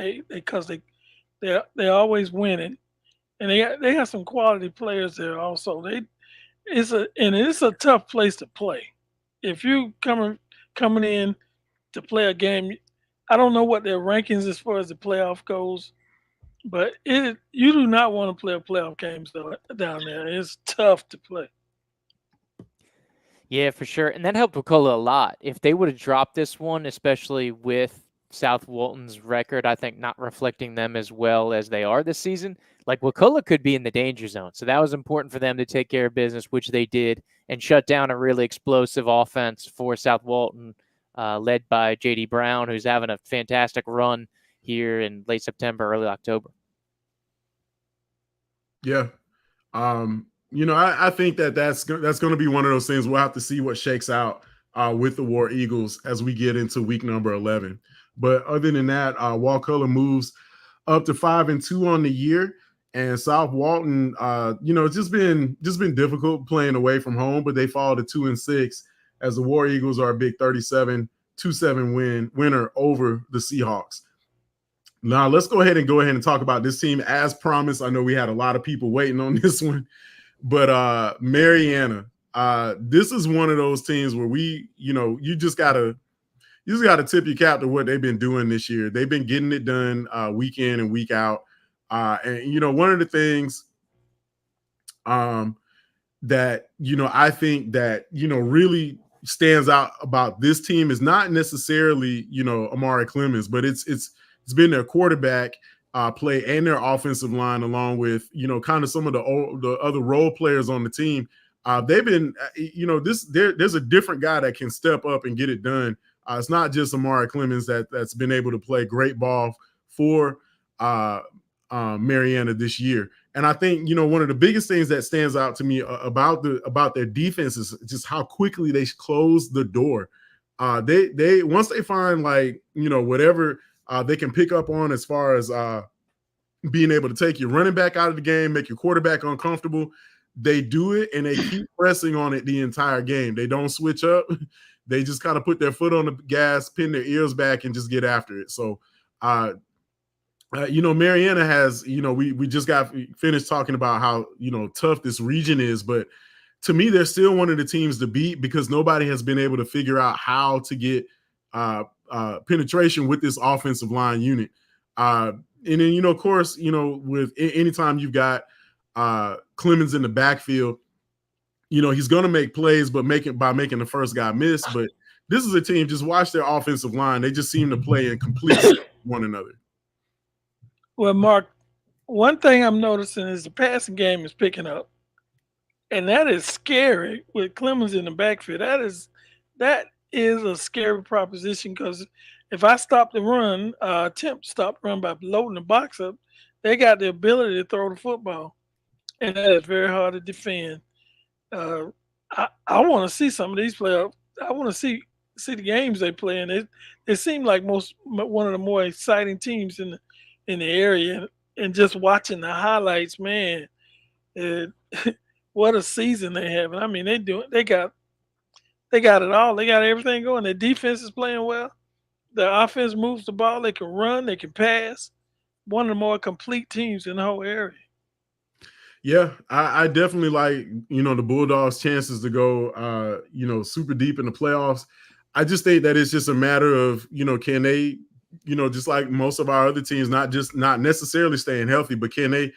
They're always winning. And they have some quality players there also. It's a tough place to play. If you coming in to play a game, I don't know what their rankings as far as the playoff goes, but you do not want to play a playoff games down there. It's tough to play. Yeah, for sure. And that helped Wakulla a lot. If they would have dropped this one, especially with South Walton's record, I think not reflecting them as well as they are this season, like Wakulla could be in the danger zone. So that was important for them to take care of business, which they did, and shut down a really explosive offense for South Walton, led by J.D. Brown, who's having a fantastic run here in late September, early October. Yeah. I think that's going to be one of those things. We'll have to see what shakes out with the War Eagles as we get into week number 11. But other than that, Wakulla moves up to 5-2 on the year. And South Walton, it's just been difficult playing away from home, but they fall to 2-6 as the War Eagles are a big 37-7 winner over the Seahawks. Now let's go ahead and talk about this team as promised. I know we had a lot of people waiting on this one, but Mariana, this is one of those teams where you just gotta tip your cap to what they've been doing this year. They've been getting it done week in and week out. And one of the things that, I think that, really stands out about this team is not necessarily, Amari Clemens, but it's been their quarterback play and their offensive line, along with, kind of some of the other role players on the team. They've been, there's a different guy that can step up and get it done. It's not just Amari Clemens that's been able to play great ball for Mariana this year. And I think, one of the biggest things that stands out to me about their defense is just how quickly they close the door. They once they find, like, whatever they can pick up on as far as being able to take your running back out of the game, make your quarterback uncomfortable, they do it, and they keep pressing on it the entire game. They don't switch up. They just kind of put their foot on the gas, pin their ears back, and just get after it. So, Mariana has, we just got finished talking about how, tough this region is, but to me, they're still one of the teams to beat because nobody has been able to figure out how to get penetration with this offensive line unit. And then, of course, with anytime you've got Clemens in the backfield, he's going to make plays, but making the first guy miss. But this is a team, just watch their offensive line. They just seem to play in complete one another. Well, Mark, one thing I'm noticing is the passing game is picking up, and that is scary with Clemens in the backfield. That is a scary proposition because if I stop the run, attempt to stop the run by loading the box up, they got the ability to throw the football, and that is very hard to defend. I want to see some of these players. I want to see the games they play, and it seemed like one of the more exciting teams in the area, and just watching the highlights, man, what a season they have. And I mean, they got it all. They got everything going. Their defense is playing well. Their offense moves the ball. They can run. They can pass. One of the more complete teams in the whole area. Yeah, I definitely like, the Bulldogs' chances to go, super deep in the playoffs. I just think that it's just a matter of, can they, just like most of our other teams, not necessarily staying healthy, but can they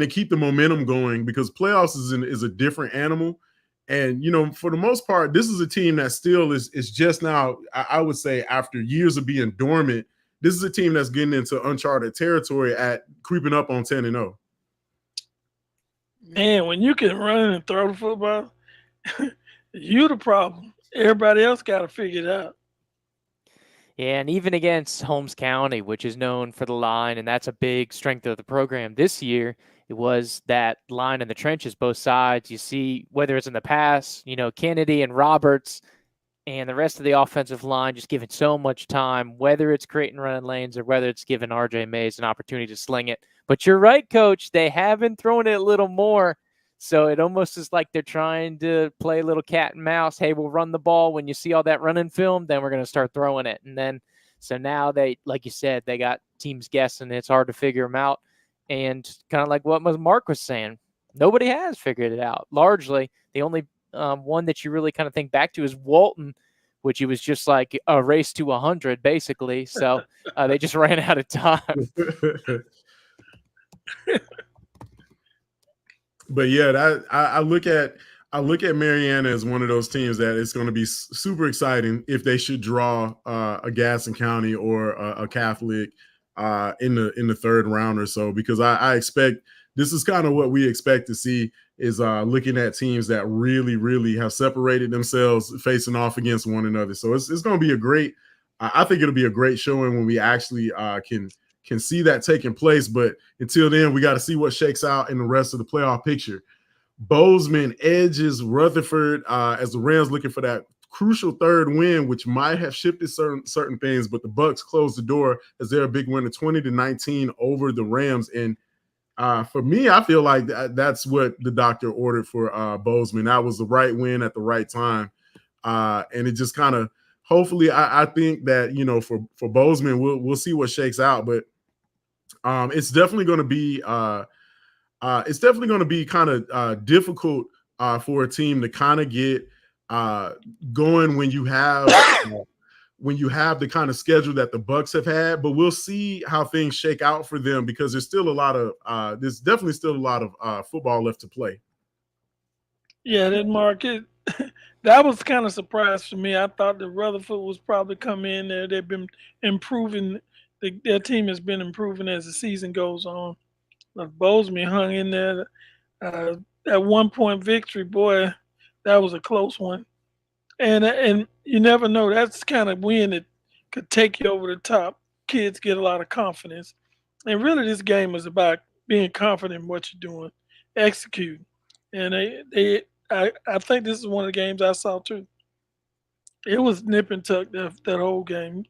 keep the momentum going? Because playoffs is a different animal. And, for the most part, this is a team that still is just now, I would say, after years of being dormant, this is a team that's getting into uncharted territory at creeping up on 10-0. Man, when you can run and throw the football, you the problem. Everybody else got to figure it out. Yeah, and even against Holmes County, which is known for the line, and that's a big strength of the program this year, it was that line in the trenches, both sides. You see, whether it's in the pass, Kennedy and Roberts and the rest of the offensive line just giving so much time, whether it's creating running lanes or whether it's giving RJ Mays an opportunity to sling it. But you're right, Coach. They have been throwing it a little more. So it almost is like they're trying to play a little cat and mouse. Hey, we'll run the ball. When you see all that running film, then we're going to start throwing it. And then, so now they, like you said, they got teams guessing. It's hard to figure them out. And kind of like what Mark was saying, nobody has figured it out. Largely, the only one that you really kind of think back to is Walton, which he was just like a race to 100, basically. So they just ran out of time. But yeah, I look at Mariana as one of those teams that it's going to be super exciting if they should draw a Gaston County or a Catholic in the third round or so, because I expect this is kind of what we expect to see is looking at teams that really, really have separated themselves facing off against one another. So it's going to be a great. I think it'll be a great showing when we actually can see that taking place. But until then, we got to see what shakes out in the rest of the playoff picture. Bozeman edges Rutherford as the Rams looking for that crucial third win, which might have shifted certain things, but the Bucks closed the door as they're a big winner, 20-19 over the Rams. And for me, I feel like that's what the doctor ordered for Bozeman. That was the right win at the right time. And it just kind of, hopefully, I think that, for Bozeman, we'll see what shakes out. But it's definitely going to be kind of difficult for a team to kind of get going when you have the kind of schedule that the Bucks have had. But we'll see how things shake out for them, because there's definitely still a lot of football left to play. Yeah, that market that was kind of surprise for me. I thought that Rutherford was probably come in there. They've been improving. Their team has been improving as the season goes on. But Bozeman hung in there. That 1 point victory, boy, that was a close one. And you never know. That's the kind of win that could take you over the top. Kids get a lot of confidence, and really, this game is about being confident in what you're doing, executing. And I think this is one of the games I saw too. It was nip and tuck that whole game.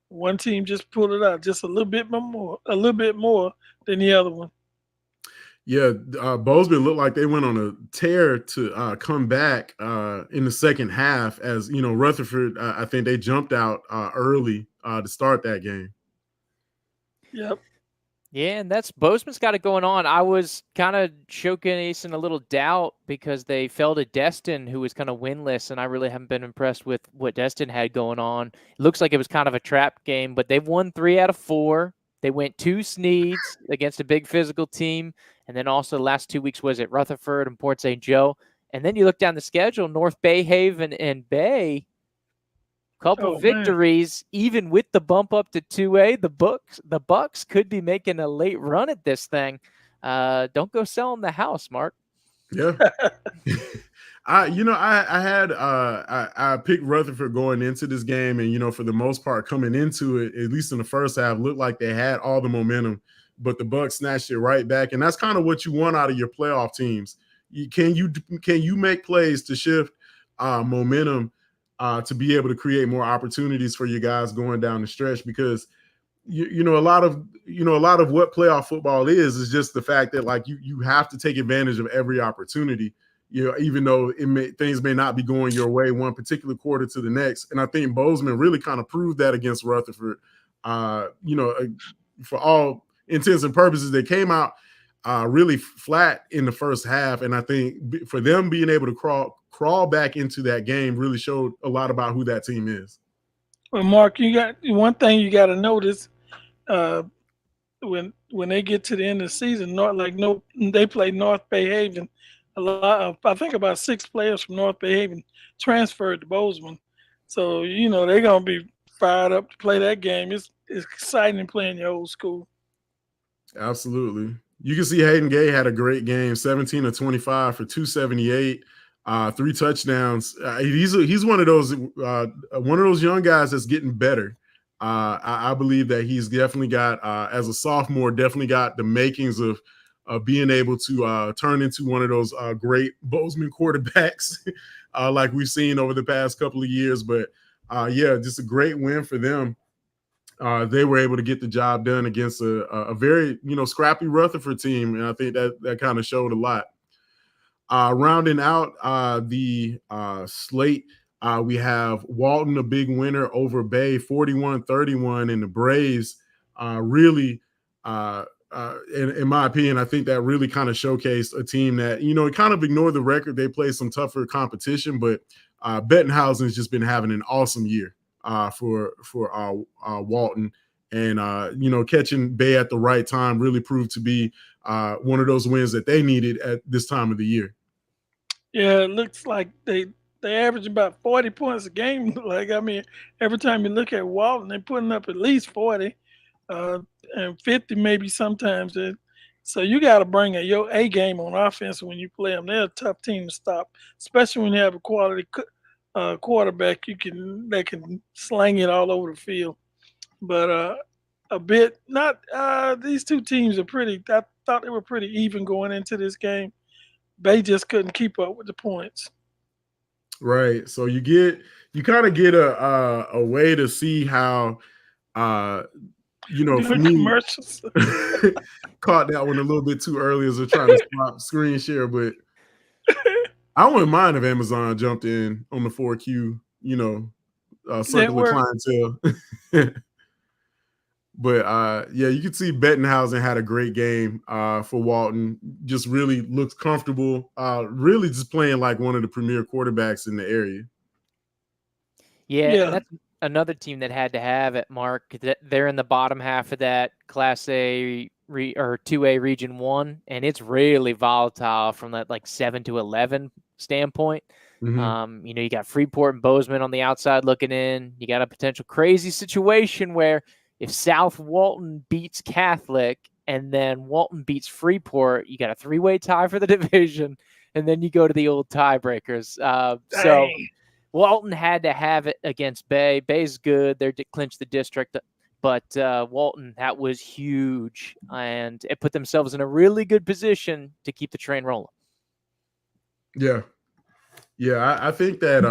One team just pulled it out just a little bit more than the other one. Yeah, Bozeman looked like they went on a tear to come back in the second half. As you know, Rutherford, I think they jumped out early to start that game. Yep. Yeah, and that's Bozeman's got it going on. I was kind of showcasing a little doubt because they fell to Destin, who was kind of winless, and I really haven't been impressed with what Destin had going on. It looks like it was kind of a trap game, but they've won 3 out of 4. They went 2 Sneeds against a big physical team, and then also the last 2 weeks was at Rutherford and Port St. Joe. And then you look down the schedule, North Bay Haven and Bay, couple Oh man. victories, even with the bump up to 2A. The Bucks could be making a late run at this thing. Don't go selling the house, Mark. Yeah. I picked Rutherford going into this game, and for the most part, coming into it, at least in the first half, looked like they had all the momentum, but the Bucks snatched it right back, and that's kind of what you want out of your playoff teams. Can you make plays to shift momentum to be able to create more opportunities for you guys going down the stretch? Because a lot of what playoff football is just the fact that like you have to take advantage of every opportunity, even though things may not be going your way one particular quarter to the next. And I think Bozeman really kind of proved that against Rutherford. For all intents and purposes, they came out really flat in the first half, and I think for them being able to crawl back into that game really showed a lot about who that team is. Well, Mark, you got one thing you got to notice uh, when they get to the end of the season. They play North Bay Haven. A lot of, I think about 6 players from North Bay Haven transferred to Bozeman, so they're gonna be fired up to play that game. It's exciting playing your old school. Absolutely. You can see Hayden Gay had a great game, 17 of 25 for 278, 3 touchdowns. He's one of those young guys that's getting better. I believe that he's definitely got, as a sophomore, definitely got the makings of being able to turn into one of those great Bozeman quarterbacks like we've seen over the past couple of years. But yeah, just a great win for them. They were able to get the job done against a very scrappy Rutherford team, and I think that kind of showed a lot. Rounding out the slate, we have Walton, a big winner over Bay, 41-31, and the Braves really, in my opinion, I think that really kind of showcased a team that it kind of ignored the record. They played some tougher competition, but Bettenhausen's just been having an awesome year for Walton, and catching Bay at the right time really proved to be one of those wins that they needed at this time of the year. Yeah, it looks like they average about 40 points a game. Like, I mean, every time you look at Walton, they're putting up at least 40 and 50 maybe sometimes. So you got to bring your A game on offense when you play them. They're a tough team to stop, especially when you have a quality quarterback that can slang it all over the field. But a bit not these two teams are pretty. I thought they were pretty even going into this game. They just couldn't keep up with the points. Right. So you kind of get a way to see how for Good me commercials. caught that one a little bit too early as they're trying to stop screen share, but I wouldn't mind if Amazon jumped in on the 4Q, circular clientele. But yeah, you can see Bettenhausen had a great game for Walton. Just really looked comfortable. Really just playing like one of the premier quarterbacks in the area. Yeah, and that's another team that had to have it, Mark. They're in the bottom half of that Class A or 2A Region 1, and it's really volatile from that like 7 to 11 standpoint. Mm-hmm. You got Freeport and Bozeman on the outside looking in. You got a potential crazy situation where if South Walton beats Catholic and then Walton beats Freeport, you got a 3-way tie for the division, and then you go to the old tiebreakers. So Walton had to have it against Bay. Bay's good. They're clinched the district. But Walton, that was huge, and it put themselves in a really good position to keep the train rolling. Yeah. Yeah, I think that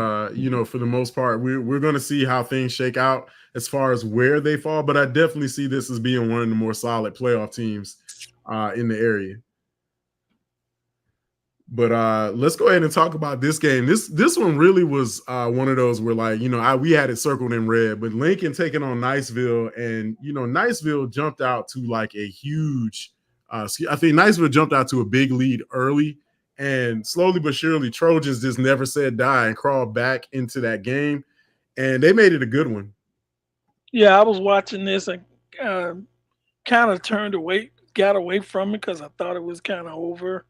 for the most part, we're going to see how things shake out as far as where they fall. But I definitely see this as being one of the more solid playoff teams in the area. But let's go ahead and talk about this game. This one really was one of those where we had it circled in red, but Lincoln taking on Niceville, and Niceville jumped out to like a huge. I think Niceville jumped out to a big lead early. And slowly but surely, Trojans just never said die and crawled back into that game. And they made it a good one. Yeah, I was watching this and kind of got away from it because I thought it was kind of over.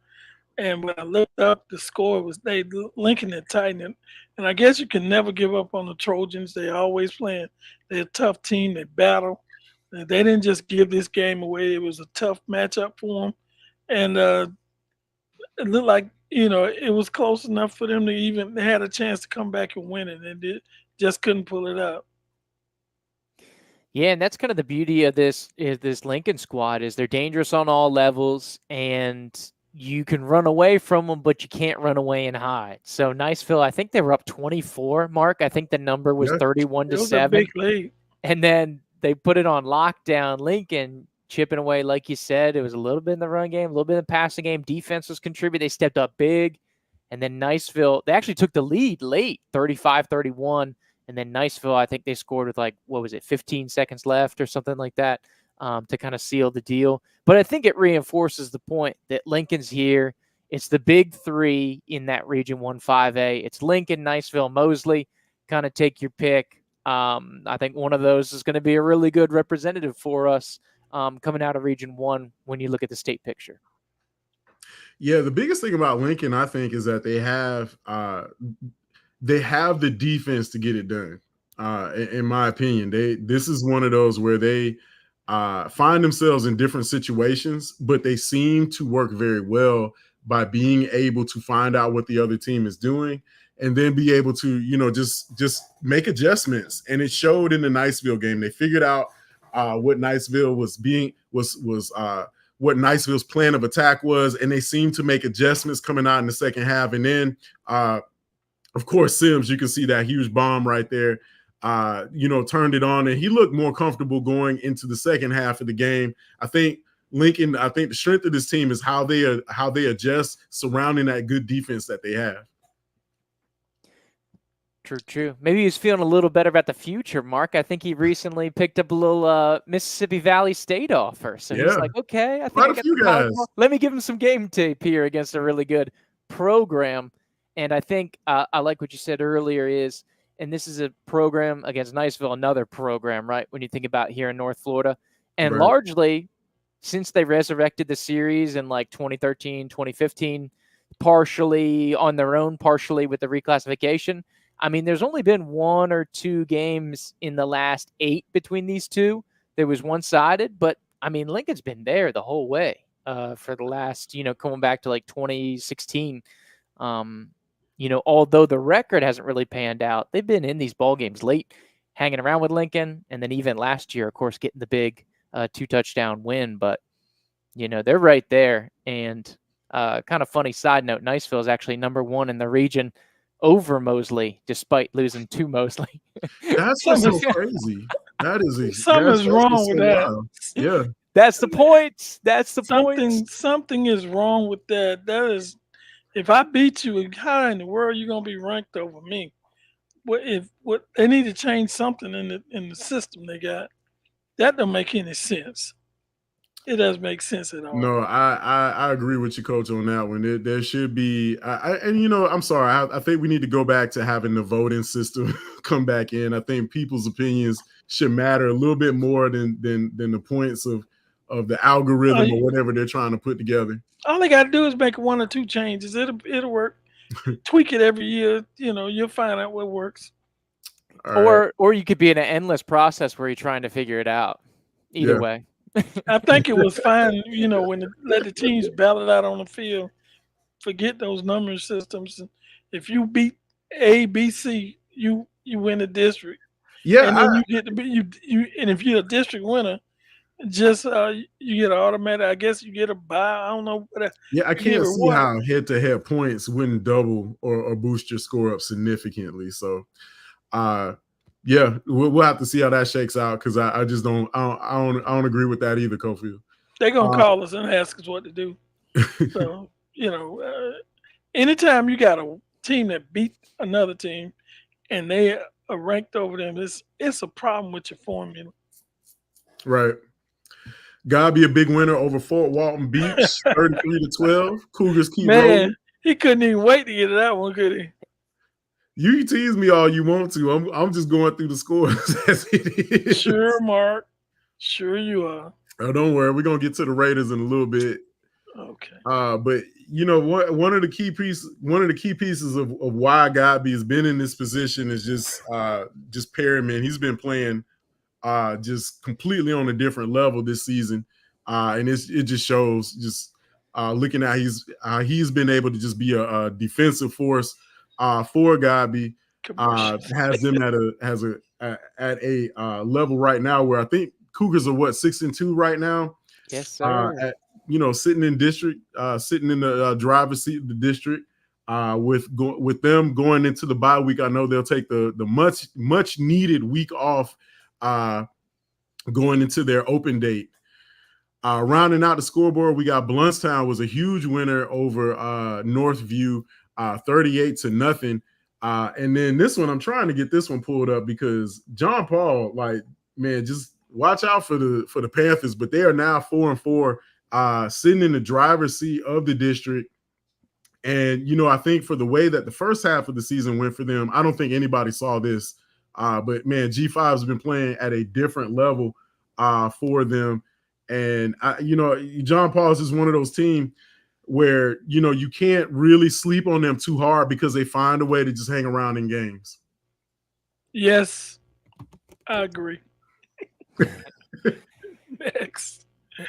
And when I looked up, the score was Lincoln and Titan. And I guess you can never give up on the Trojans. They're always playing. They're a tough team. They battle. They didn't just give this game away. It was a tough matchup for them. And it looked like it was close enough for them to they had a chance to come back and win it, and just couldn't pull it out. Yeah, and that's kind of the beauty of this Lincoln squad is they're dangerous on all levels, and you can run away from them, but you can't run away and hide. So Niceville, I think they were up 24. Mark, I think the number was 31-7. A big lead. And then they put it on lockdown. Lincoln chipping away, like you said. It was a little bit in the run game, a little bit in the passing game. Defense was contributing. They stepped up big. And then Niceville, they actually took the lead late, 35-31. And then Niceville, I think they scored with 15 seconds left or something like that to kind of seal the deal. But I think it reinforces the point that Lincoln's here. It's the big three in that Region 1-5A. It's Lincoln, Niceville, Mosley. Kind of take your pick. I think one of those is going to be a really good representative for us coming out of Region 1 when you look at the state picture. Yeah, the biggest thing about Lincoln, I think, is that they have the defense to get it done. In my opinion, this is one of those where they find themselves in different situations, but they seem to work very well by being able to find out what the other team is doing and then be able to, just make adjustments. And it showed in the Niceville game. They figured out what Niceville what Niceville's plan of attack was, and they seemed to make adjustments coming out in the second half. And then, of course, Sims, you can see that huge bomb right there, turned it on, and he looked more comfortable going into the second half of the game. I think Lincoln, the strength of this team is how they adjust surrounding that good defense that they have. True. Maybe he's feeling a little better about the future, Mark. I think he recently picked up a little Mississippi Valley State offer. So he's like, okay, I think let me give him some game tape here against a really good program. And I think I like what you said earlier and this is a program against Niceville, another program, right, when you think about here in North Florida. And largely, since they resurrected the series in 2013, 2015, partially on their own, partially with the reclassification, I mean, there's only been 1 or 2 games in the last 8 between these two. There was one-sided, but, I mean, Lincoln's been there the whole way for the last, coming back to 2016. Although the record hasn't really panned out, they've been in these ball games late, hanging around with Lincoln, and then even last year, of course, getting the big 2-touchdown win. But, they're right there. And kind of funny side note, Niceville is actually number 1 in the region over Mosley, despite losing to Mosley. That's so crazy. That is something's wrong with that. Wild. Yeah, that's the point. That's the point. Something is wrong with that. That is, if I beat you, how in the world are you gonna be ranked over me? What they need to change something in the system they got? That don't make any sense. It doesn't make sense at all. No, I agree with you, Coach, on that one. There should be, I'm sorry. I think we need to go back to having the voting system come back in. I think people's opinions should matter a little bit more than the points of the algorithm or whatever they're trying to put together. All they got to do is make 1 or 2 changes. It'll work. tweak it every year. You'll find out what works. All right. Or you could be in an endless process where you're trying to figure it out. Either Yeah. way. I think it was fine, when let the teams battle it out on the field. Forget those numbering systems. If you beat A, B, C, you win the district, Yeah, and then you get to be you. And if you're a district winner, just you get an automatic. I guess you get a buy. I don't know, but I you get can't a see reward. how head-to-head points wouldn't double or boost your score up significantly. So, yeah, we'll have to see how that shakes out because I just don't agree with that either, Kofi. They're gonna Uh, call us and ask us what to do. So anytime you got a team that beat another team and they are ranked over them, it's a problem with your formula. right. Gotta be a big winner over Fort Walton Beach, 33-12. Cougars keep rolling. Man, he couldn't even wait to get to that one, could he? You can tease me all you want to. I'm just going through the scores as it is. Sure, Mark. Sure you are. Oh, don't worry. We're gonna get to the Raiders in a little bit. Okay. But one of the key pieces of why Godby has been in this position is just Perryman. He's been playing just completely on a different level this season, and it just shows. Just looking at he's been able to just be a defensive force for Godby. Has them at a level right now where I think Cougars are 6-2 right now. Yes, sir. Sitting in district, sitting in the driver's seat of the district, with them going into the bye week. I know they'll take the much needed week off, going into their open date. Rounding out the scoreboard, we got Bluntstown was a huge winner over Northview, 38-0. And then this one, I'm trying to get this one pulled up because John Paul, just watch out for the Panthers, but they are now 4-4. Sitting in the driver's seat of the district. And, I think for the way that the first half of the season went for them, I don't think anybody saw this. But, man, G5 has been playing at a different level for them. And, John Paul's is one of those teams where, you can't really sleep on them too hard because they find a way to just hang around in games. Yes, I agree. Next.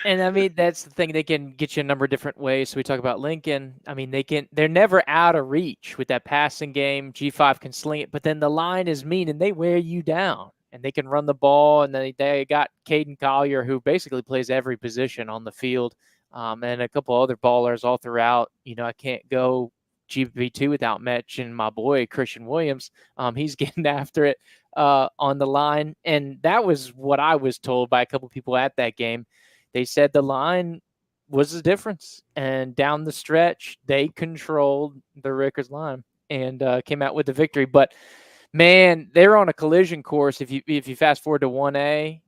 And I mean, that's the thing. They can get you a number of different ways. So we talk about Lincoln. I mean, they're never out of reach with that passing game. G5 can sling it, but then the line is mean and they wear you down and they can run the ball. And they got Caden Collier, who basically plays every position on the field. And a couple other ballers all throughout. I can't go GP2 without mentioning my boy, Christian Williams. He's getting after it on the line. And that was what I was told by a couple people at that game. They said the line was the difference, and down the stretch, they controlled the Rickards line and came out with the victory. But man, they're on a collision course. If you fast forward to 1A,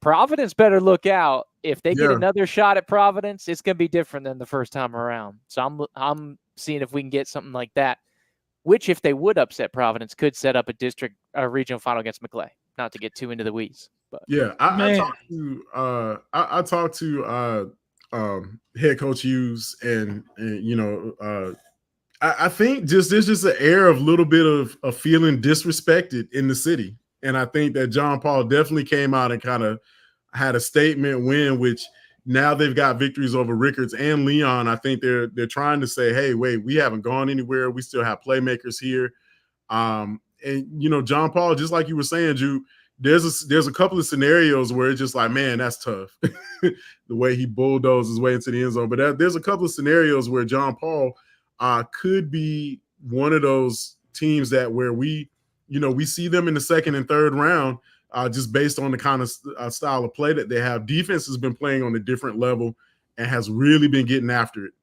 Providence better look out. If they get another shot at Providence, it's going to be different than the first time around. So I'm seeing if we can get something like that, which if they would upset Providence, could set up a regional final against McClay. Not to get too into the weeds. But yeah, I talked to head coach Hughes, and I think there's just an air of little bit of feeling disrespected in the city, and I think that John Paul definitely came out and kind of had a statement win, which now they've got victories over Rickards and Leon. I think they're trying to say, hey, wait, we haven't gone anywhere. We still have playmakers here, and John Paul, just like you were saying, Jude. There's a couple of scenarios where it's just like, man, that's tough. The way he bulldozed his way into the end zone. But there's a couple of scenarios where John Paul could be one of those teams that where we see them in the second and third round just based on the kind of style of play that they have. Defense has been playing on a different level and has really been getting after it.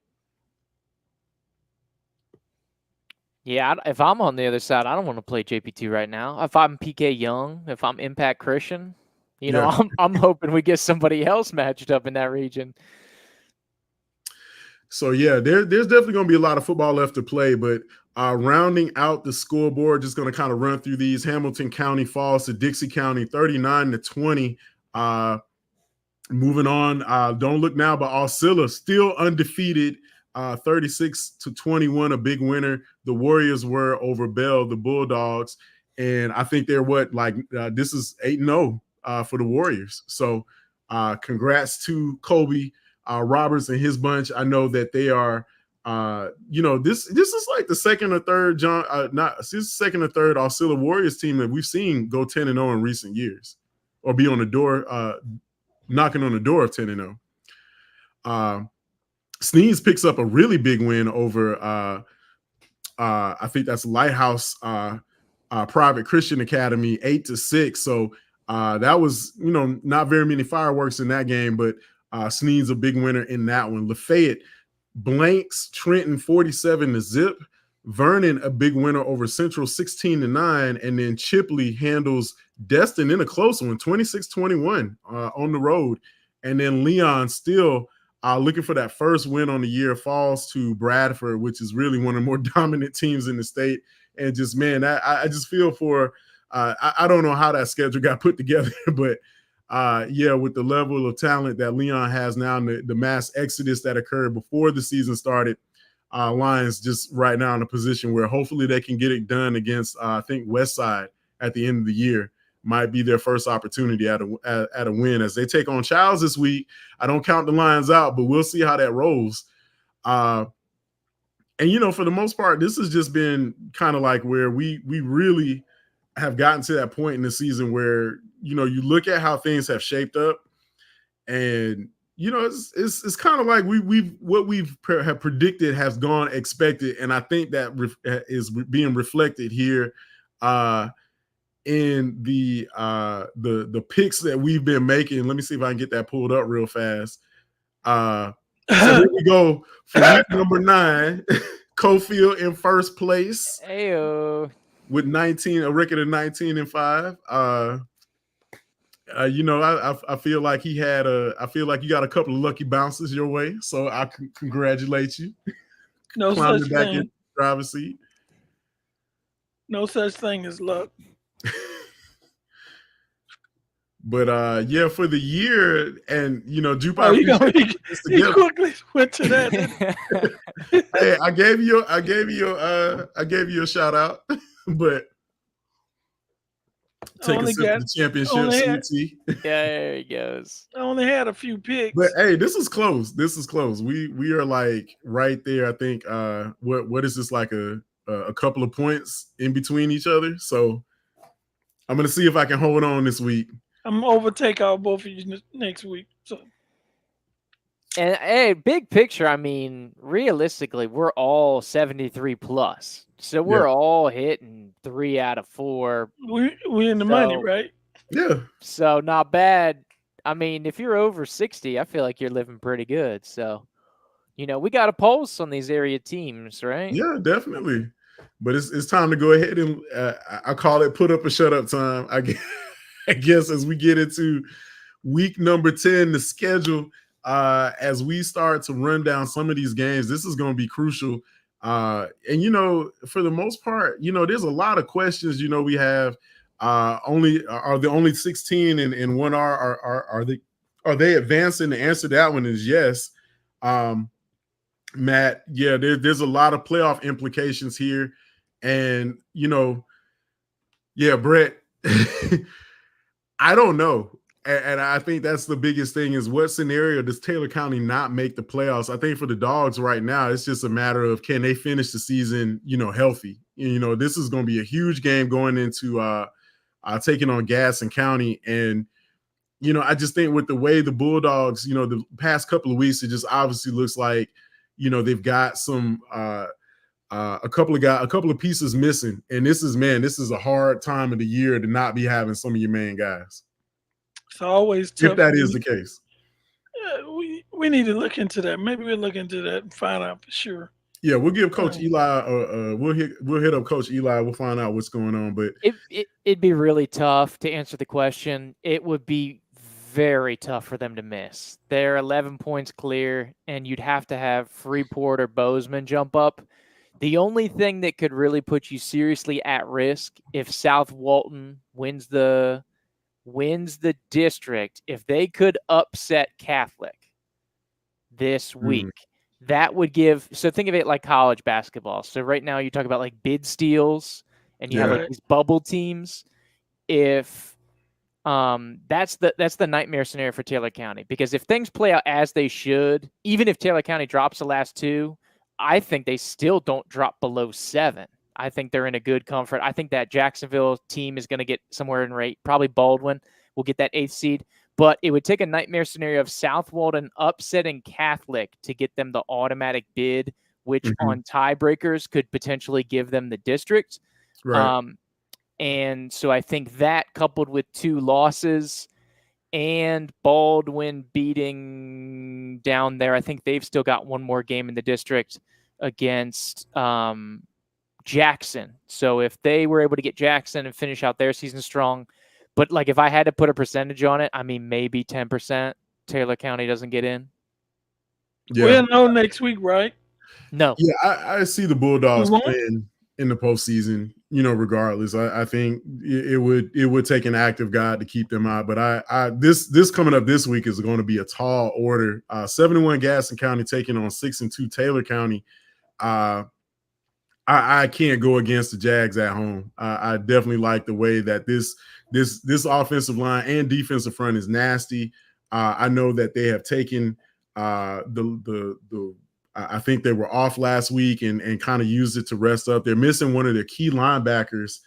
Yeah, if I'm on the other side, I don't want to play JP2 right now. If I'm PK Young, if I'm Impact Christian, I'm hoping we get somebody else matched up in that region. So, yeah, there's definitely going to be a lot of football left to play, but rounding out the scoreboard, just going to kind of run through these. Hamilton County falls to Dixie County 39-20. Moving on, don't look now, but Alcilla still undefeated 36-21, a big winner. The Warriors were over Bell, the Bulldogs, and I think they're this is 8-0 for the Warriors. So congrats to Kobe Roberts and his bunch. I know that they are. This is like the second or third second or third Osceola Warriors team that we've seen go 10-0 in recent years, or be on the door, knocking on the door of 10-0. Sneeze picks up a really big win over I think that's Lighthouse Private Christian Academy, 8-6. So that was, not very many fireworks in that game, but Sneed's a big winner in that one. Lafayette blanks Trenton 47-0. Vernon a big winner over Central 16-9, and then Chipley handles Destin in a close one, 26-21 on the road, and then Leon still looking for that first win on the year, falls to Bradford, which is really one of the more dominant teams in the state. And just, man, I just feel for I don't know how that schedule got put together, but with the level of talent that Leon has now and the mass exodus that occurred before the season started, Lions just right now in a position where hopefully they can get it done against, I think, Westside at the end of the year. Might be their first opportunity at a win as they take on Childs this week. I don't count the Lions out, but we'll see how that rolls. And, for the most part, this has just been kind of like where we really have gotten to that point in the season where, you look at how things have shaped up, and, it's kind of like we've predicted has gone expected. And I think that is being reflected here in the picks that we've been making. Let me see if I can get that pulled up real fast. So here we go for week number 9. Cofield in first place. Ayo. With a record of 19-5. I feel like I feel like you got a couple of lucky bounces your way, so I congratulate you. No such back thing. in the driver's seat. No such thing as luck. But for the year, and Jupiter, you quickly went to that. Hey, I gave you a shout out, but take a sip of the championship. Yeah, there he goes. I only had a few picks. But hey, this is close. We are like right there. I think what is this, like a couple of points in between each other? So I'm gonna see if I can hold on this week. I'm gonna overtake out both of you next week. So, and hey, big picture, I mean, realistically, we're all 73 plus. So we're all hitting 3 out of 4. We in the money, right? Yeah. So not bad. I mean, if you're over 60, I feel like you're living pretty good. So, we got a pulse on these area teams, right? Yeah, definitely. But it's time to go ahead and I call it put up or shut up time. I guess as we get into week number 10, the schedule, as we start to run down some of these games, this is going to be crucial. And, for the most part, there's a lot of questions, we have only 16 and 1R are they advancing? The answer to that one is yes. Matt, there's a lot of playoff implications here. And, Brett, I don't know. And I think that's the biggest thing is what scenario does Taylor County not make the playoffs? I think for the Dogs right now, it's just a matter of can they finish the season, healthy? This is going to be a huge game going into taking on Gaston County. And, I just think with the way the Bulldogs, the past couple of weeks, it just obviously looks like, they've got some a couple of pieces missing. And this is a hard time of the year to not be having some of your main guys. It's always tough. If that is the case. We need to look into that. Maybe we'll look into that and find out for sure. Yeah, we'll give Coach Eli. We'll hit up Coach Eli. We'll find out what's going on. But it'd be really tough to answer the question. It would be very tough for them to miss. They're 11 points clear, and you'd have to have Freeport or Bozeman jump up. The only thing that could really put you seriously at risk if South Walton wins the district, if they could upset Catholic this week, that would give. So think of it like college basketball. So right now you talk about like bid steals, and you have like Yeah. Right. these bubble teams. If that's the nightmare scenario for Taylor County, because if things play out as they should, even if Taylor County drops the last two, I think they still don't drop below 7. I think they're in a good comfort. I think that Jacksonville team is going to get somewhere in rate. Probably Baldwin will get that 8th seed, but it would take a nightmare scenario of South Walden upsetting Catholic to get them the automatic bid, which Hmm. on tiebreakers could potentially give them the district. Right. Um, and so I think that coupled with 2 losses and Baldwin beating down there, I think they've still got one more game in the district against Jackson. So if they were able to get Jackson and finish out their season strong, but like if I had to put a percentage on it, I mean, maybe 10% Taylor County doesn't get in. Yeah. We'll know next week, right? No. Yeah, I see the We Bulldogs won't. playing in the postseason. Regardless, I think it would take an active guy to keep them out. But this coming up this week is going to be a tall order. 71 Gaston County taking on 6-2 Taylor County. I can't go against the Jags at home. I definitely like the way that this offensive line and defensive front is nasty. I know that they have taken the I think they were off last week and kind of used it to rest up. They're missing one of their key linebackers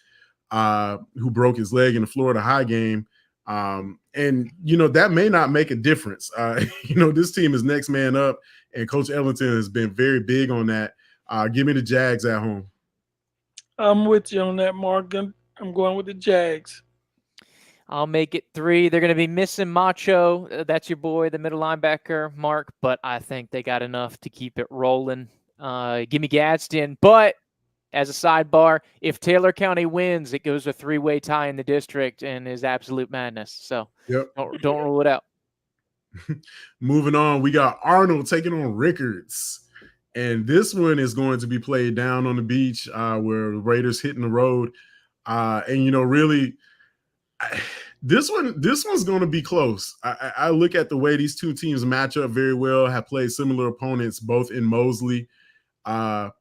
who broke his leg in the Florida High game. And that may not make a difference. This team is next man up, and Coach Ellington has been very big on that. Give me the Jags at home. I'm with you on that, Mark. I'm going with the Jags. I'll make it 3. They're going to be missing Macho. That's your boy, the middle linebacker, Mark. But I think they got enough to keep it rolling. Give me Gadsden. But as a sidebar, if Taylor County wins, it goes a 3-way tie in the district and is absolute madness. So Yep. don't rule it out. Moving on, we got Arnold taking on Rickards. And this one is going to be played down on the beach where the Raiders hitting the road. Really, this one's going to be close. I look at the way these two teams match up very well, have played similar opponents both in Mosley and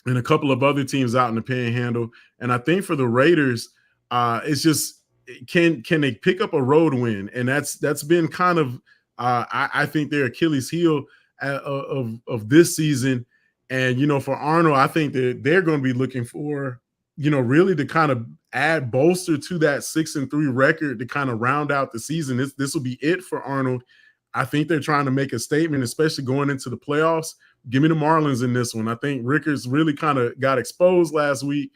a couple of other teams out in the Panhandle. And I think for the Raiders, it's just can they pick up a road win? And that's been kind of I think their Achilles heel of this season. And for Arnold, I think that they're going to be looking for really to kind of add bolster to that 6-3 record to kind of round out the season. This will be it for Arnold. I think they're trying to make a statement, especially going into the playoffs. Give me the Marlins in this one. I think Rickards really kind of got exposed last week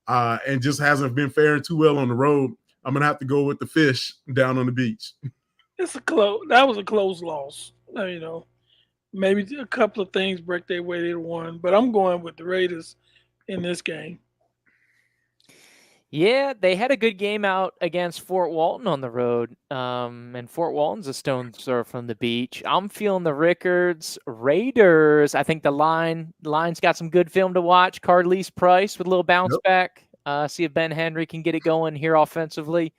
and just hasn't been faring too well on the road. I'm going to have to go with the Fish down on the beach. That was a close loss. Maybe a couple of things break their way to one, but I'm going with the Raiders in this game. Yeah, they had a good game out against Fort Walton on the road, and Fort Walton's a stone's throw from the beach. I'm feeling the Rickards. Raiders, I think the line's got some good film to watch. Carlise Price with a little bounce back. See if Ben Henry can get it going here offensively.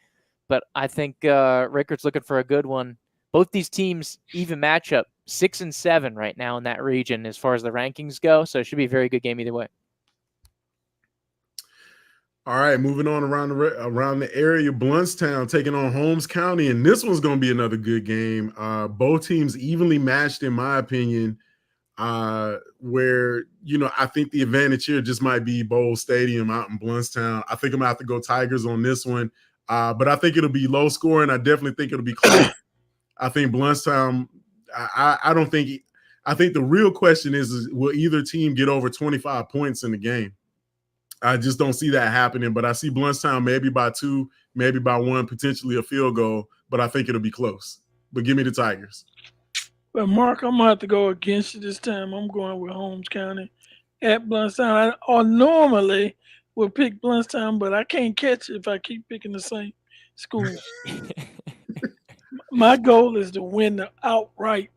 But I think Rickards looking for a good one. Both these teams even matchup 6 and 7 right now in that region as far as the rankings go. So it should be a very good game either way. All right, moving on around the area, Bluntstown taking on Holmes County, and this one's going to be another good game. Both teams evenly matched, in my opinion. Where I think the advantage here just might be Bowles Stadium out in Bluntstown. I think I'm gonna have to go Tigers on this one, but I think it'll be low scoring. I definitely think it'll be close. I think Bluntstown. I don't think. I think the real question is will either team get over 25 points in the game? I just don't see that happening, but I see Bluntstown maybe by 2, maybe by 1, potentially a field goal, but I think it'll be close. But give me the Tigers. But Mark, I'm gonna have to go against you this time. I'm going with Holmes County at Bluntstown. I normally would pick Bluntstown, but I can't catch it if I keep picking the same schools. My goal is to win the outright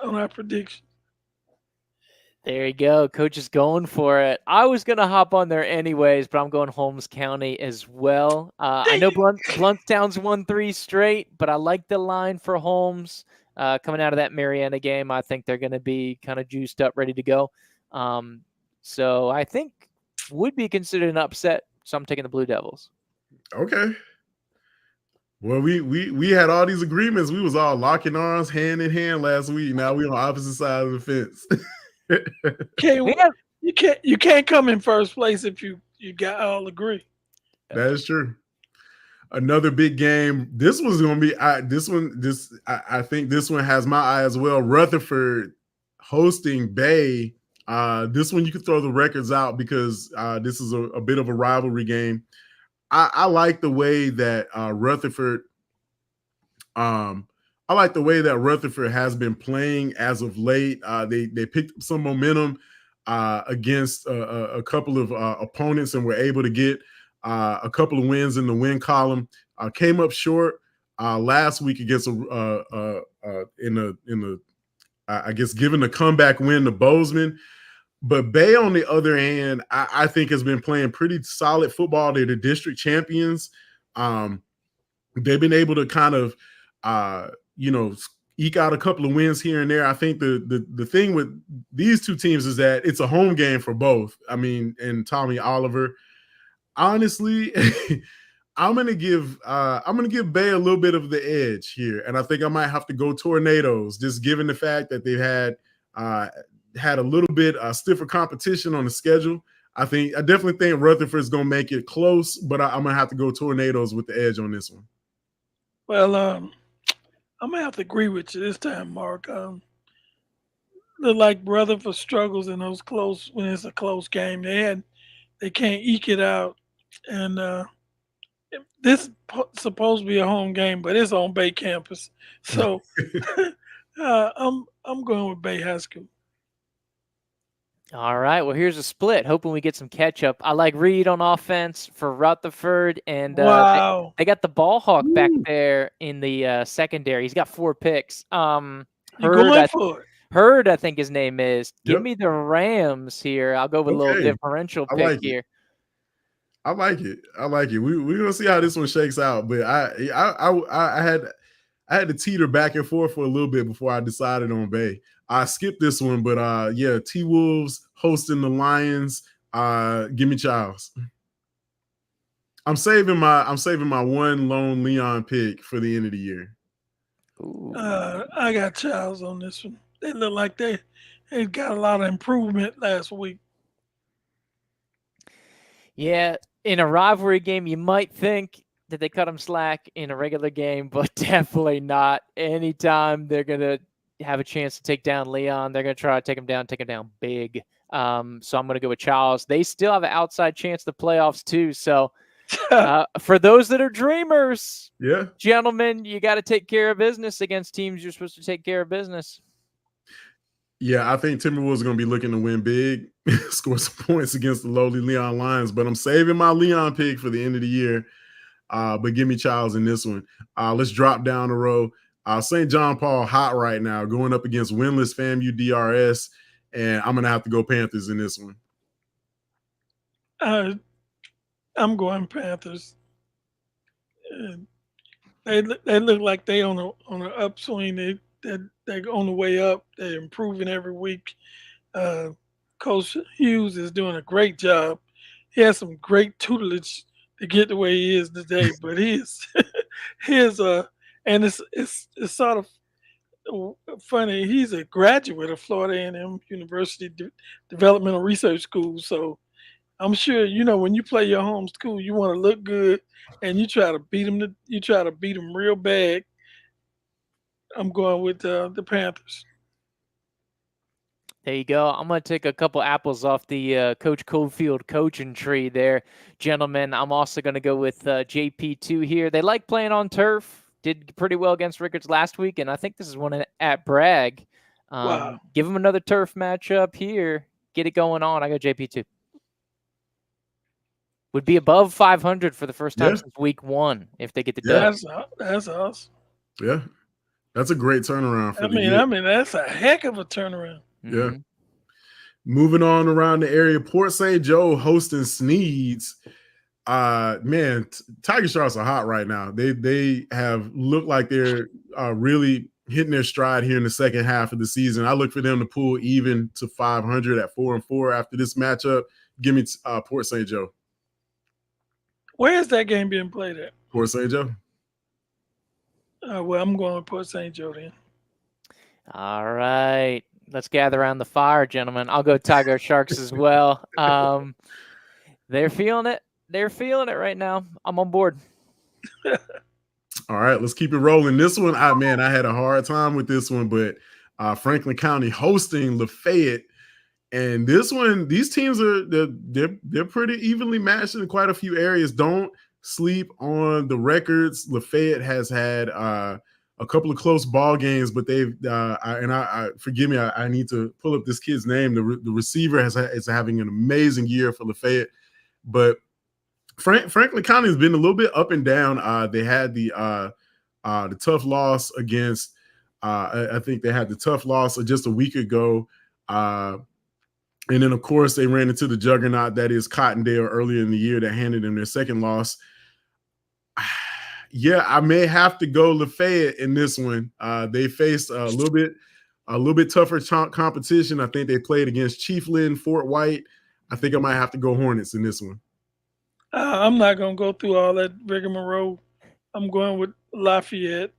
on our prediction. There you go. Coach is going for it. I was going to hop on there anyways, but I'm going Holmes County as well. I know Bluntstown's won 3 straight, but I like the line for Holmes. coming out of that Mariana game. I think they're going to be kind of juiced up, ready to go. So I think would be considered an upset. So I'm taking the Blue Devils. Okay. Well, we had all these agreements. We was all locking arms, hand in hand last week. Now we on opposite sides of the fence. You can't come in first place if you got all agree. That is true. Another big game. This was going to be I think this one has my eye as well. Rutherford hosting Bay. This one you could throw the records out because this is a bit of a rivalry game. I like the way that Rutherford. I like the way that Rutherford has been playing as of late. They picked up some momentum against a couple of opponents and were able to get a couple of wins in the win column. Came up short last week against I guess given the comeback win to Bozeman. But Bay, on the other hand, I think has been playing pretty solid football. They're the district champions. They've been able to kind of, eke out a couple of wins here and there. I think the thing with these two teams is that it's a home game for both. I mean, and Tommy Oliver. Honestly, I'm gonna give Bay a little bit of the edge here, and I think I might have to go Tornadoes, just given the fact that they've had a little bit stiffer competition on the schedule. I definitely think Rutherford's gonna make it close, but I'm gonna have to go Tornadoes with the edge on this one. Well, I'm gonna have to agree with you this time, Mark. Look like Rutherford struggles in those when it's a close game. They can't eke it out, and this supposed to be a home game, but it's on Bay campus, so I'm going with Bay High School. All right. Well, here's a split. Hoping we get some catch up. I like Reed on offense for Rutherford, and wow, they got the ball hawk back there in the secondary. He's got 4 picks. Hurd, I think his name is. Give me the Rams here. I'll go with a little differential pick here. I like it. We're gonna see how this one shakes out, but I had to teeter back and forth for a little bit before I decided on Bay. I skipped this one, but T-Wolves hosting the Lions. Give me Charles. I'm saving my one lone Leon pick for the end of the year. I got Charles on this one. They look like they got a lot of improvement last week. Yeah, in a rivalry game, you might think that they cut them slack in a regular game, but definitely not. Anytime they're going to have a chance to take down Leon, they're going to try to take him down big. So I'm going to go with Charles. They still have an outside chance to playoffs too. So for those that are dreamers, gentlemen, you got to take care of business against teams you're supposed to take care of business. Yeah, I think Timberwolves are going to be looking to win big, score some points against the lowly Leon Lions, but I'm saving my Leon pick for the end of the year. But give me Charles in this one. Let's drop down the row. St. John Paul hot right now, going up against winless FAMU DRS, and I'm going to have to go Panthers in this one. I'm going Panthers. They look like they on an upswing. They're on the way up. They're improving every week. Coach Hughes is doing a great job. He has some great tutelage to get the way he is today, but he is and it's sort of funny. He's a graduate of Florida A&M University Developmental Research School, so I'm sure when you play your home school, you want to look good, and you try to beat them. You try to beat them real bad. I'm going with the Panthers. There you go. I'm going to take a couple apples off the Coach Cofield coaching tree there, gentlemen. I'm also going to go with JP2 here. They like playing on turf. Did pretty well against Rickards last week, and I think this is one at Bragg. Wow. Give them another turf matchup here. Get it going on. I go JP2. Would be above 500 for the first time since week 1 if they get the dub. That's awesome. Yeah. That's a great turnaround for the year. I mean, that's a heck of a turnaround. Yeah. Mm-hmm. Moving on around the area, Port St. Joe hosting Sneeds. Man, Tiger Sharks are hot right now. They have looked like they're really hitting their stride here in the second half of the season. I look for them to pull even to 500 at 4-4 after this matchup. Give me Port St. Joe. Where is that game being played at? Port St. Joe. Well, I'm going with Port St. Joe then. All right. Let's gather around the fire, gentlemen. I'll go Tiger Sharks as well. They're feeling it. They're feeling it right now. I'm on board. All right, let's keep it rolling. This one, I had a hard time with this one, but Franklin County hosting Lafayette. And this one, these teams they're pretty evenly matched in quite a few areas. Don't sleep on the records. Lafayette has had a couple of close ball games, but they've forgive me, I need to pull up this kid's name. The receiver is having an amazing year for Lafayette, but Franklin County has been a little bit up and down. They had the tough loss against. I think they had the tough loss just a week ago. And then, of course, they ran into the juggernaut that is Cottondale earlier in the year that handed them their second loss. Yeah, I may have to go Lafayette in this one. They faced a little bit tougher competition. I think they played against Chiefland, Fort White. I think I might have to go Hornets in this one. I'm not going to go through all that rigmarole. I'm going with Lafayette.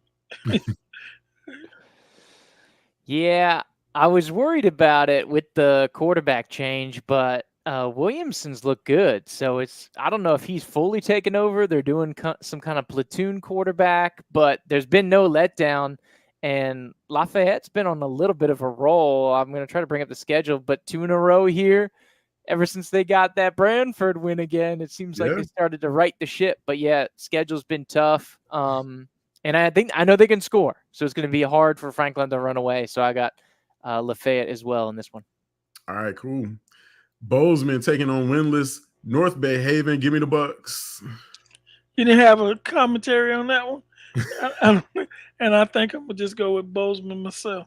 Yeah, I was worried about it with the quarterback change, but Williamson's looked good. So I don't know if he's fully taken over. They're doing some kind of platoon quarterback, but there's been no letdown. And Lafayette's been on a little bit of a roll. I'm going to try to bring up the schedule, but 2 in a row here. Ever since they got that Branford win again, it seems like they started to right the ship. But yeah, schedule's been tough. And I know they can score. So it's going to be hard for Franklin to run away. So I got Lafayette as well in this one. All right, cool. Bozeman taking on winless North Bay Haven. Give me the Bucks. You didn't have a commentary on that one? And I think I'm going to just go with Bozeman myself.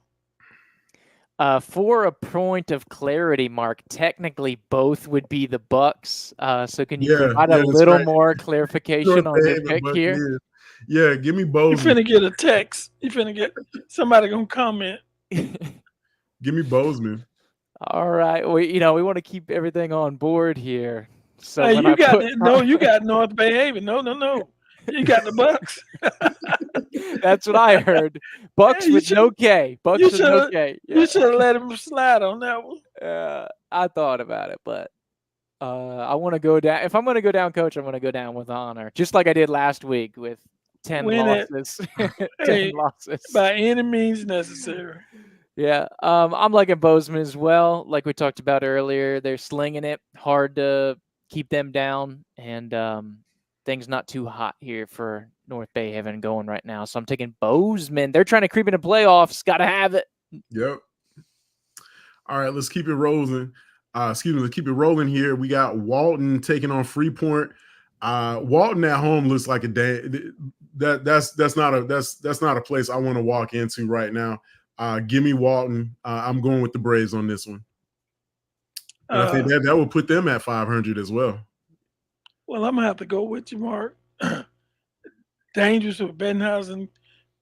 For a point of clarity, Mark, technically both would be the Bucks. So can you provide a little more clarification on your pick here? Yeah, give me Bozeman. You finna get a text. You finna get somebody gonna comment. Give me Bozeman. All right. Well, we want to keep everything on board here. So hey, you got North Bay Haven. No. You got the Bucks. That's what I heard. Bucks with no K. Bucks with no K. Yeah. You should have let him slide on that one. I thought about it, but I want to go down. If I'm going to go down, Coach, I'm going to go down with honor, just like I did last week with 10 losses. 10 losses. By any means necessary. Yeah. I'm liking Bozeman as well. Like we talked about earlier, they're slinging it. Hard to keep them down. And things not too hot here for North Bay Haven going right now. So I'm taking Bozeman. They're trying to creep into playoffs. Got to have it. Yep. All right, let's keep it rolling. Let's keep it rolling here. We got Walton taking on Freeport. Walton at home looks like a day. That's not a place I want to walk into right now. Give me Walton. I'm going with the Braves on this one. And I think that will put them at 500 as well. Well, I'm gonna have to go with you, Mark. Dangerous with Benhausen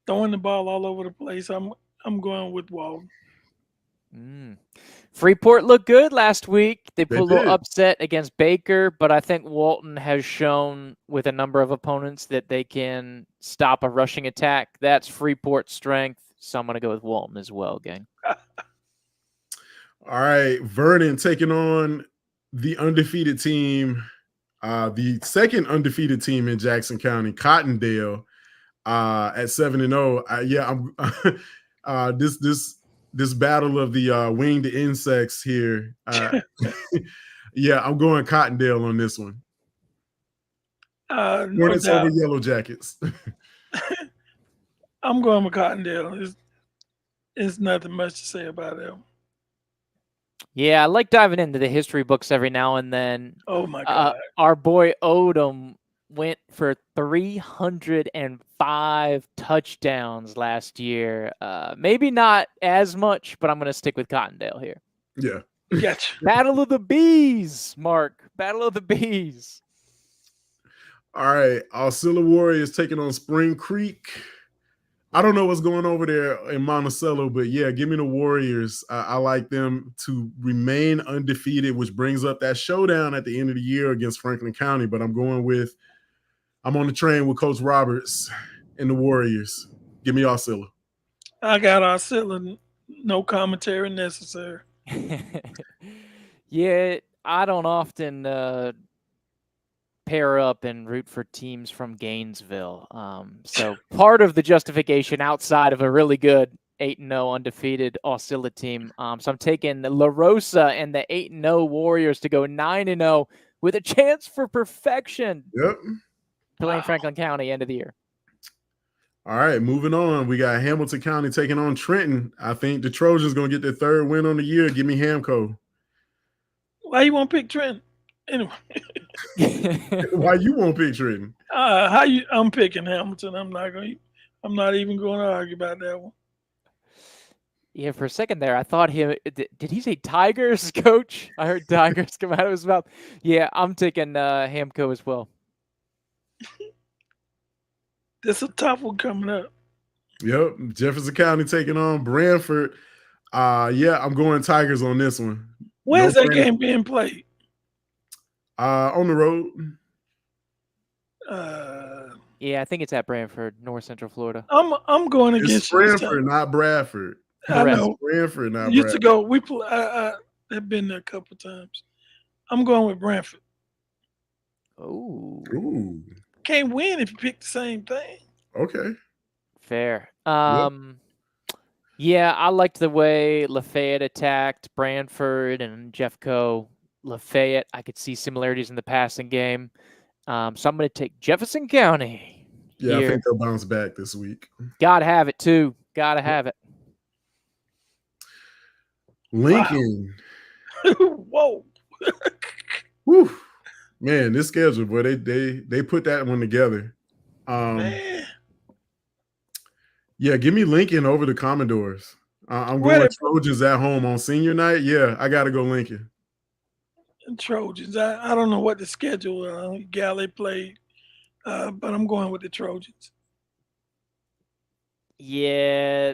throwing the ball all over the place. I'm going with Walton. Freeport looked good last week. They put a little upset against Baker, but I think Walton has shown with a number of opponents that they can stop a rushing attack. That's Freeport's strength. So I'm going to go with Walton as well, gang. All right. Vernon taking on the undefeated team, the second undefeated team in Jackson County, Cottondale, at 7-0. I'm this battle of the winged insects here. Yeah, I'm going Cottondale on this one. Hornets over Yellow Jackets. I'm going with Cottondale. There's nothing much to say about them. Yeah, I like diving into the history books every now and then. Oh, my God. Our boy Odom went for 305 touchdowns last year. Maybe not as much, but I'm going to stick with Cottondale here. Yeah. Gotcha. Battle of the Bees, Mark. Battle of the Bees. All right. Osceola Warriors taking on Spring Creek. I don't know what's going over there in Monticello, but yeah, give me the Warriors. I like them to remain undefeated, which brings up that showdown at the end of the year against Franklin County. But I'm on the train with Coach Roberts and the Warriors. Give me Osceola. I got Arcilla. No commentary necessary. Yeah, I don't often pair up and root for teams from Gainesville. So part of the justification outside of a really good 8-0 undefeated Osceola team. So I'm taking La Rosa and the 8-0 Warriors to go 9-0 with a chance for perfection. Yep. Playing Franklin County end of the year. All right, moving on. We got Hamilton County taking on Trenton. I think the Trojans going to get their third win on the year. Give me Hamco. Why you want to pick Trent? Anyway. Why you won't pick Trenton? I'm picking Hamilton. I'm not even going to argue about that one. Yeah, for a second there, I thought did he say Tigers, coach? I heard Tigers come out of his mouth. Yeah, I'm taking Hamco as well. There's a tough one coming up. Yep, Jefferson County taking on Branford. Yeah, I'm going Tigers on this one. Where's that game being played? On the road. Yeah, I think it's at Branford, North Central Florida. I'm going against it's Branford, not Bradford. I know. Branford, not used Bradford. to go. I have been there a couple times. I'm going with Branford. Oh. Ooh. Can't win if you pick the same thing. Okay. Fair. Yeah, I liked the way Lafayette attacked Branford and Jeffco. Lafayette, I could see similarities in the passing game. So I'm going to take Jefferson County. Yeah, I think they'll bounce back this week. Gotta have it, too. Gotta have it. Lincoln. Wow. Whew. Man, this schedule, boy, they put that one together. Man. Yeah, give me Lincoln over the Commodores. I'm going Trojans at home on senior night. Yeah, I got to go Lincoln. Trojans. I don't know what the schedule Galley played, but I'm going with the Trojans. Yeah.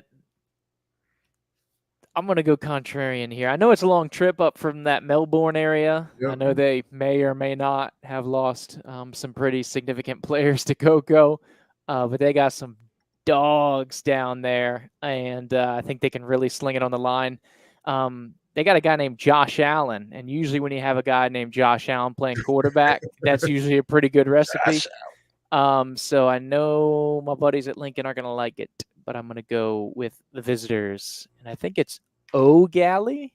I'm going to go contrarian here. I know it's a long trip up from that Melbourne area. Yep. I know they may or may not have lost some pretty significant players to Cocoa, but they got some dogs down there, and I think they can really sling it on the line. They got a guy named Josh Allen, and usually when you have a guy named Josh Allen playing quarterback, that's usually a pretty good recipe. So I know my buddies at Lincoln are going to like it, but I'm going to go with the visitors, and I think it's O'Galley.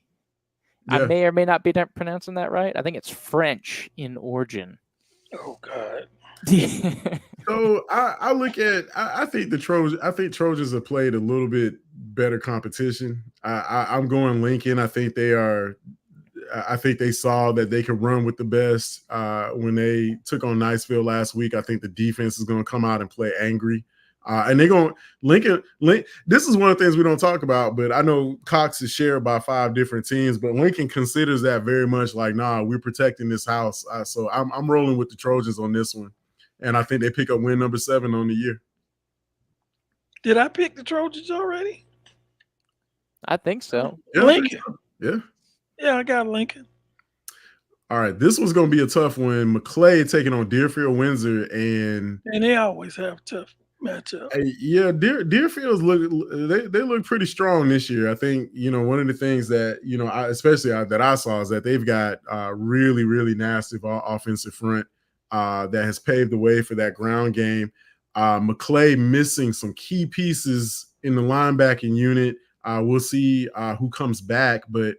Yeah. I may or may not be pronouncing that right. I think it's French in origin. Oh God. So I look at I think Trojans have played a little bit better competition. I'm going Lincoln. I think they saw that they could run with the best when they took on Niceville last week. I think the defense is going to come out and play angry. And they're going Lincoln. This is one of the things we don't talk about, but I know Cox is shared by 5 different teams, but Lincoln considers that very much like, nah, we're protecting this house. So I'm rolling with the Trojans on this one. And I think they pick up win number 7 on the year. Did I pick the Trojans already? I think so. Yeah, Lincoln. Yeah, I got Lincoln. All right, this was going to be a tough one. McClay taking on Deerfield Windsor, and they always have tough matchup. Yeah, Deerfield's they look pretty strong this year. I think one of the things that that I saw is that they've got really, really nasty offensive front. That has paved the way for that ground game. McClay missing some key pieces in the linebacking unit. We'll see who comes back, but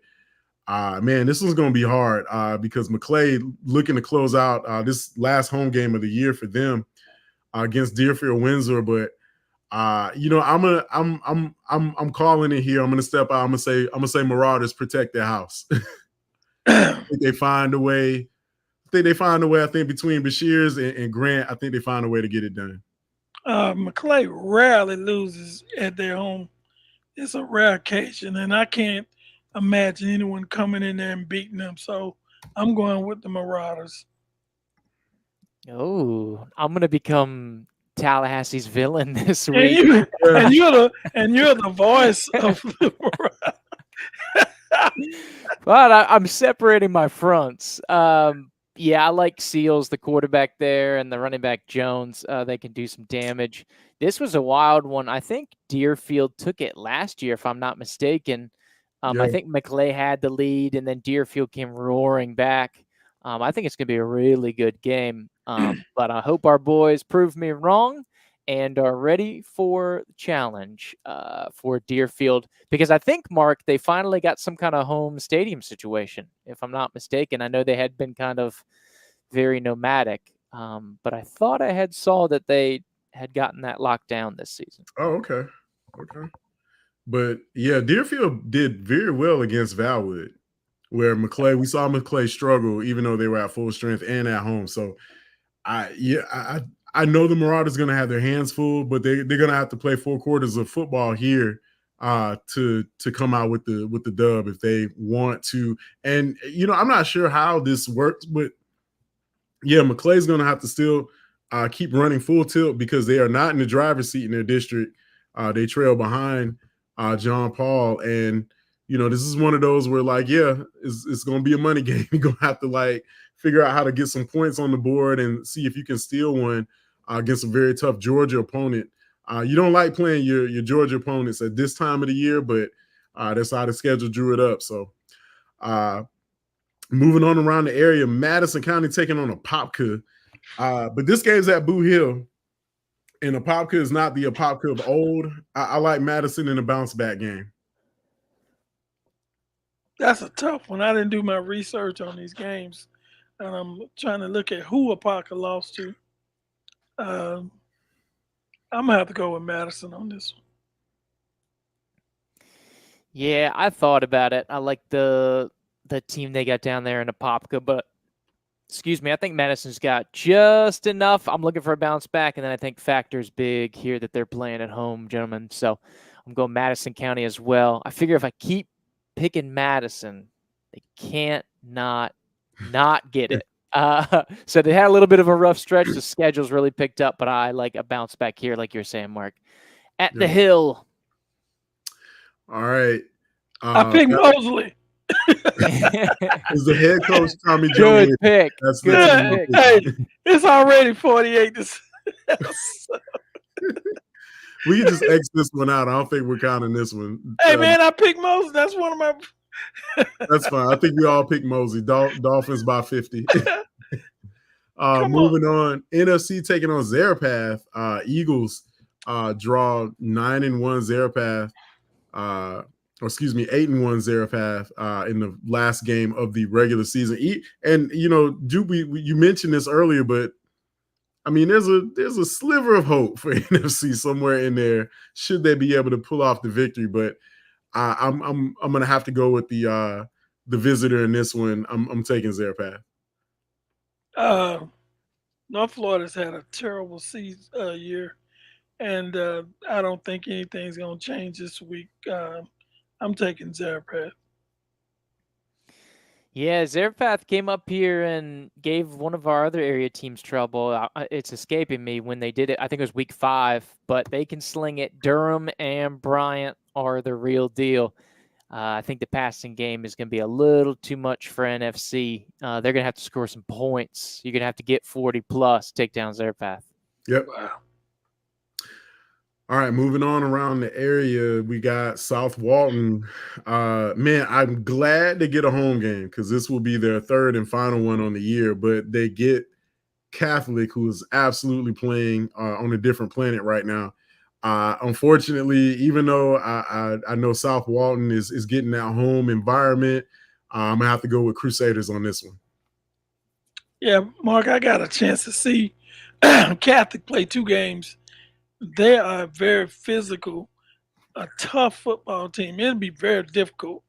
man, this one's going to be hard because McClay looking to close out this last home game of the year for them against Deerfield Windsor. But I'm calling it here. I'm gonna step out. I'm gonna say Marauders protect their house. They find a way. I think between Bashir's and Grant, I think they find a way to get it done. McClay rarely loses at their home. It's a rare occasion, and I can't imagine anyone coming in there and beating them. So I'm going with the Marauders. Oh, I'm going to become Tallahassee's villain this And week. you and you're the voice of the But I'm separating my fronts. Yeah, I like Seals, the quarterback there, and the running back Jones. They can do some damage. This was a wild one. I think Deerfield took it last year, if I'm not mistaken. Yeah. I think McClay had the lead, and then Deerfield came roaring back. I think it's going to be a really good game. But I hope our boys prove me wrong and are ready for the challenge for Deerfield. Because I think, Mark, they finally got some kind of home stadium situation, if I'm not mistaken. I know they had been kind of very nomadic, but I thought I had saw that they had gotten that locked down this season. Oh, okay. Okay. But yeah, Deerfield did very well against Valwood, where we saw McClay struggle, even though they were at full strength and at home. So I know the Marauders going to have their hands full, but they're going to have to play 4 quarters of football here to come out with the dub if they want to. And I'm not sure how this works, but yeah, McClay's going to have to still keep running full tilt because they are not in the driver's seat in their district. They trail behind John Paul, and this is one of those where it's going to be a money game. You're going to have to figure out how to get some points on the board and see if you can steal one against a very tough Georgia opponent. You don't like playing your Georgia opponents at this time of the year, but that's how the schedule drew it up. So moving on around the area, Madison County taking on Apopka. But this game's at Boo Hill, and Apopka is not the Apopka of old. I like Madison in a bounce back game. That's a tough one. I didn't do my research on these games, and I'm trying to look at who Apopka lost to. I'm gonna have to go with Madison on this one. Yeah, I thought about it. I like the team they got down there in Apopka, but excuse me, I think Madison's got just enough. I'm looking for a bounce back, and then I think factor's big here that they're playing at home, gentlemen. So I'm going Madison County as well. I figure if I keep picking Madison, they can't not get it. So they had a little bit of a rough stretch. The schedule's really picked up, but I like a bounce back here, like you're saying, Mark. At the Hill. All right. I picked Mosley. Is the head coach Tommy Good Jones? pick. That's good. Hey, it's already 48 to 6. We can just X this one out. I don't think we're counting this one. Hey, man, I picked Mosley. That's one of my. That's fine. I think we all picked Mosley. Dolphins by 50. Moving on. NFC taking on Zarapath. Eagles draw 9-1 Zarapath. 8-1 Zarapath in the last game of the regular season. And you mentioned this earlier, but I mean, there's a sliver of hope for NFC somewhere in there. Should they be able to pull off the victory? But I'm gonna have to go with the visitor in this one. I'm taking Zarapath. North Florida's had a terrible season year, and I don't think anything's gonna change this week. I'm taking Zarapath. Yeah, Zarapath came up here and gave one of our other area teams trouble. It's escaping me when they did it. I think it was week 5, but they can sling it. Durham and Bryant are the real deal. I think the passing game is going to be a little too much for NFC. They're going to have to score some points. You're going to have to get 40+, take down Zarapath. Yep. Wow. All right, moving on around the area, we got South Walton. Man, I'm glad they get a home game because this will be their third and final one on the year, but they get Catholic, who is absolutely playing on a different planet right now. Unfortunately, even though I know South Walton is getting that home environment, I'm going to have to go with Crusaders on this one. Yeah, Mark, I got a chance to see Catholic play 2 games. They are very physical, a tough football team. It'll be very difficult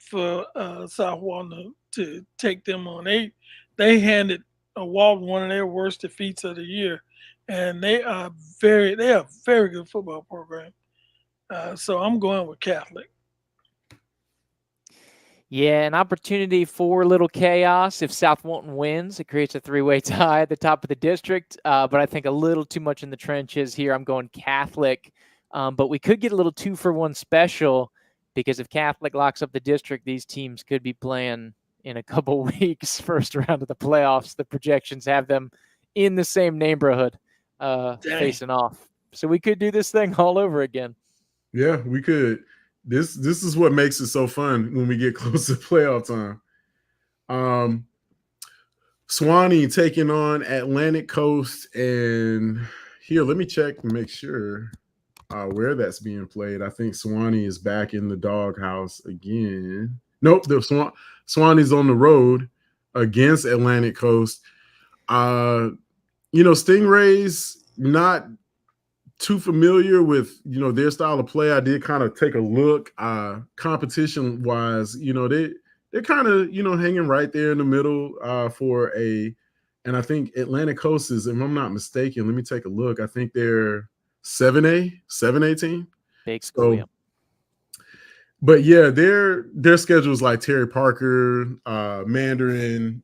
for South Walton to take them on. They handed Walton one of their worst defeats of the year, and they are a very good football program. So I'm going with Catholic. Yeah, an opportunity for a little chaos. If South Walton wins, it creates a three-way tie at the top of the district. But I think a little too much in the trenches here. I'm going Catholic. But we could get a little 2-for-1 special because if Catholic locks up the district, these teams could be playing in a couple weeks, first round of the playoffs. The projections have them in the same neighborhood facing off. So we could do this thing all over again. Yeah, we could. This is what makes it so fun when we get close to playoff time. Swanee taking on Atlantic Coast, and here, let me check and make sure where that's being played. I think Swanee is back in the doghouse again. Nope, the Swanee's on the road against Atlantic Coast. Stingrays not too familiar with their style of play. I did kind of take a look competition wise. They're kind of hanging right there in the middle and I think Atlantic Coast is, if I'm not mistaken, let me take a look. I think they're 7A team. Big school. So, but yeah, their schedules like Terry Parker, Mandarin,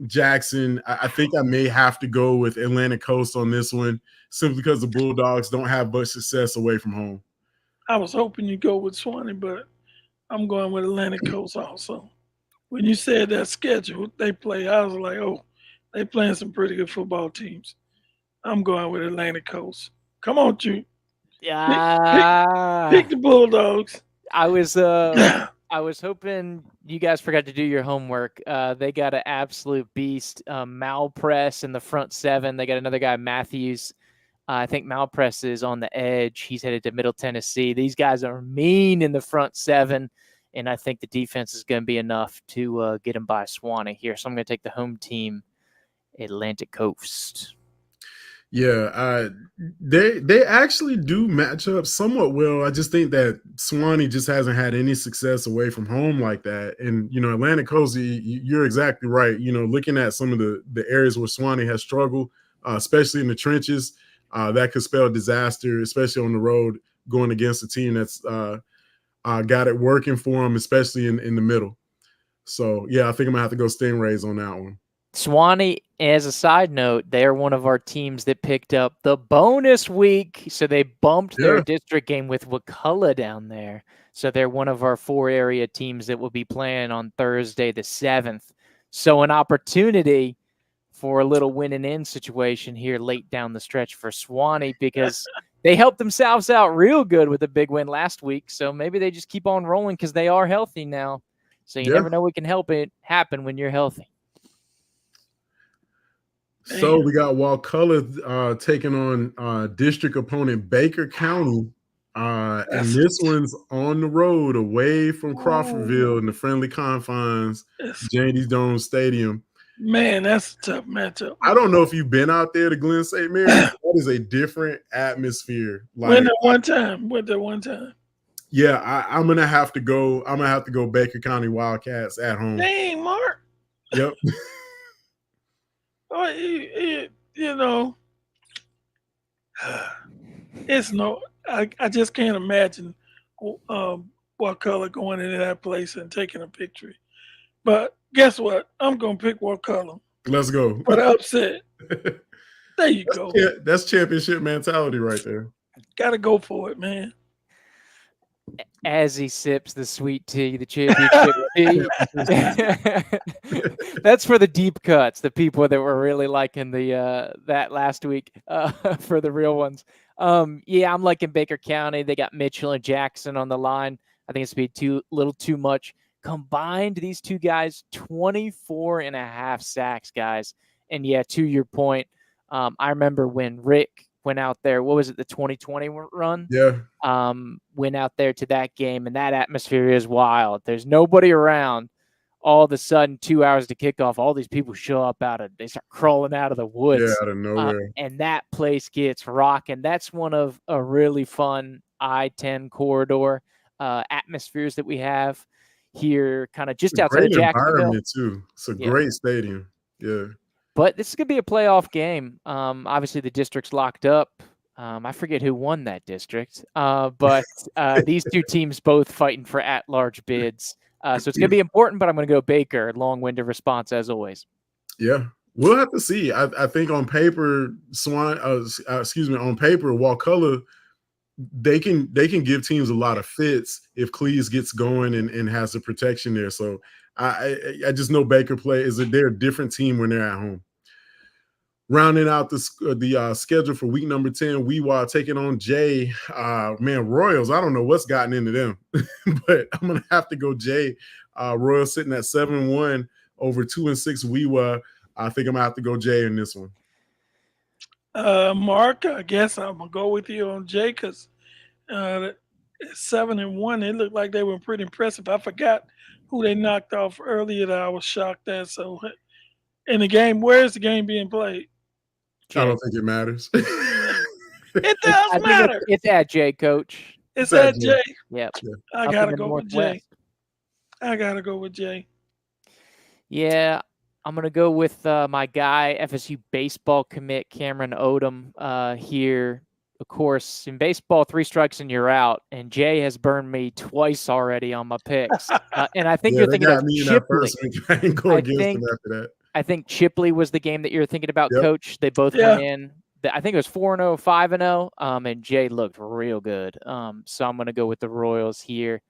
Jackson. I think I may have to go with Atlantic Coast on this one, simply because the Bulldogs don't have much success away from home. I was hoping you'd go with Swanee, but I'm going with Atlantic Coast also. When you said that schedule they play, I was like, oh, they playing some pretty good football teams. I'm going with Atlantic Coast. Come on, you. Pick the Bulldogs. I was hoping you guys forgot to do your homework. They got an absolute beast. Malpress in the front seven. They got another guy, Matthews. I think Malpress is on the edge. He's headed to Middle Tennessee. These guys are mean in the front seven, and I think the defense is going to be enough to get them by Swanee here. So I'm going to take the home team, Atlantic Coast. Yeah, they actually do match up somewhat well. I just think that Swanee just hasn't had any success away from home like that. And, Atlantic Coast, you're exactly right. Looking at some of the areas where Swanee has struggled, especially in the trenches, that could spell disaster, especially on the road going against a team that's got it working for them, especially in the middle. So, yeah, I think I'm going to have to go Stingrays on that one. Swanee, as a side note, they're one of our teams that picked up the bonus week. So they bumped their district game with Wakulla down there. So they're one of our 4 area teams that will be playing on Thursday the 7th. So an opportunity for a little win and in situation here late down the stretch for Swanee, because they helped themselves out real good with a big win last week. So maybe they just keep on rolling because they are healthy now. So you never know what can help it happen when you're healthy. So we got Wakulla taking on district opponent Baker County. And this one's on the road away from Crawfordville in the friendly confines, Jandy's Dome Stadium. Man, that's a tough matchup. I don't know if you've been out there to Glen St. Mary. That is a different atmosphere. Went there one time. Yeah, I'm gonna have to go. I'm gonna have to go Baker County Wildcats at home. Dang, Mark. Yep. It's I just can't imagine Wakulla going into that place and taking a victory. But guess what? I'm going to pick Wakulla. Let's go. But upset. There you go. That's championship mentality right there. Got to go for it, man. As he sips the sweet tea, the championship tea. That's for the deep cuts, the people that were really liking that last week for the real ones. Yeah, I'm liking Baker County. They got Mitchell and Jackson on the line. I think it's going to be little too much. Combined, these two guys, 24 and a half sacks, guys. And yeah, to your point, I remember when Rick went out there, what was it, the 2020 run? Yeah. Went out there to that game, and that atmosphere is wild. There's nobody around. All of a sudden, 2 hours to kick off, all these people show up they start crawling out of the woods. Yeah, out of nowhere. And that place gets rocking. That's one of a really fun I-10 corridor atmospheres that we have here, kind of just outside of Jacksonville. Environment too. It's a great stadium. Yeah. But this is going to be a playoff game. Obviously, the district's locked up. I forget who won that district. But these two teams both fighting for at-large bids. So it's going to be important, but I'm going to go Baker. Long-winded response as always. Yeah, we'll have to see. I think on paper, on paper, Wakulla, they can give teams a lot of fits if Cleese gets going and has the protection there. So I just know Baker they're a different team when they're at home. Rounding out the schedule for week number 10, Weewa taking on Jay. Royals, I don't know what's gotten into them, but I'm going to have to go Jay. Royals sitting at 7-1 over 2-6 Weewa. I think I'm going to have to go Jay in this one. Mark, I guess I'm going to go with you on Jay because 7-1, it looked like they were pretty impressive. I forgot who they knocked off earlier that I was shocked at. So in the game, where is the game being played? Jay. I don't think it matters. It does matter. It's at Jay, Coach. It's at Jay. Yep. I got to go with Jay. I got to go with Jay. Yeah, I'm going to go with my guy, FSU baseball commit, Cameron Odom here. Of course, in baseball, 3 strikes and you're out. And Jay has burned me twice already on my picks. And I think you're thinking of Chipley. I didn't go against him after that. I think Chipley was the game that you're thinking about, Coach. They both went in. I think it was 4-0, 5-0, and Jay looked real good. So I'm going to go with the Royals here.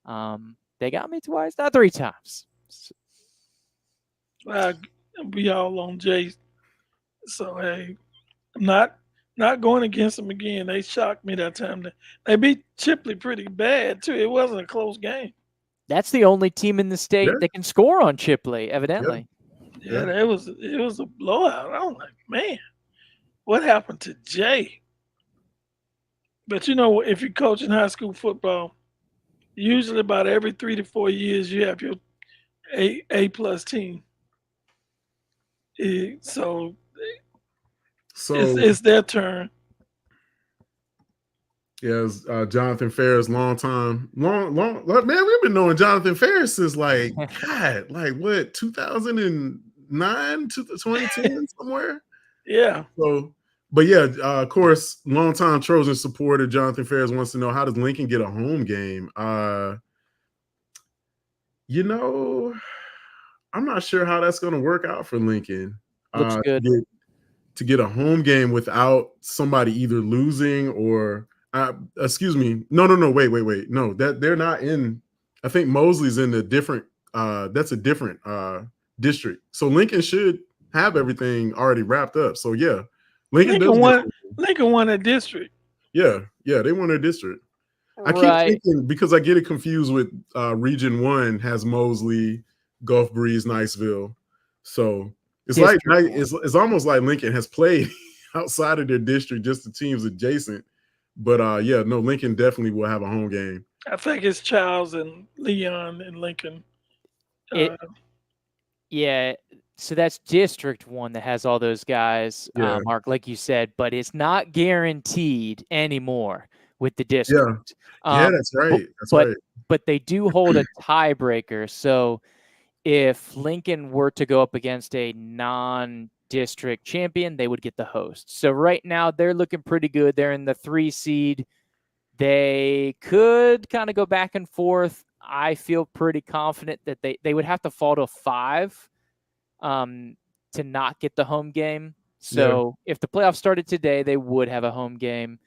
They got me twice, not 3 times. We all on Jay. So, hey, I'm not going against them again. They shocked me that time. They beat Chipley pretty bad, too. It wasn't a close game. That's the only team in the state that can score on Chipley, evidently. Yeah, it was a blowout. I was like, man, what happened to Jay? But if you're coaching high school football, usually about every 3 to 4 years you have your A+ team. So it's their turn. Yeah, Jonathan Ferris, long man. We've been knowing Jonathan Ferris since what 2009 to 2010 somewhere. Yeah. So, but yeah, of course, longtime Trojan supporter Jonathan Ferris wants to know, how does Lincoln get a home game? I'm not sure how that's going to work out for Lincoln. Looks good to get a home game without somebody either losing or. Excuse me. No. Wait. No, that they're not in. I think Mosley's in a different. That's a different district. So Lincoln should have everything already wrapped up. So yeah, Lincoln won a district. Yeah, they won a district. I keep thinking, because I get it confused with Region 1 has Mosley, Gulf Breeze, Niceville. So it's it's almost like Lincoln has played outside of their district, just the teams adjacent. But Lincoln definitely will have a home game. I think it's Charles and Leon and Lincoln. So that's District 1 that has all those guys, Mark, like you said, but it's not guaranteed anymore with the district. Yeah, that's right. But they do hold a tiebreaker. So if Lincoln were to go up against a non-district champion, they would get the host. So right now they're looking pretty good. They're in the 3 seed. They could kind of go back and forth. I feel pretty confident that they would have to fall to 5 to not get the home game. So if the playoffs started today, they would have a home game.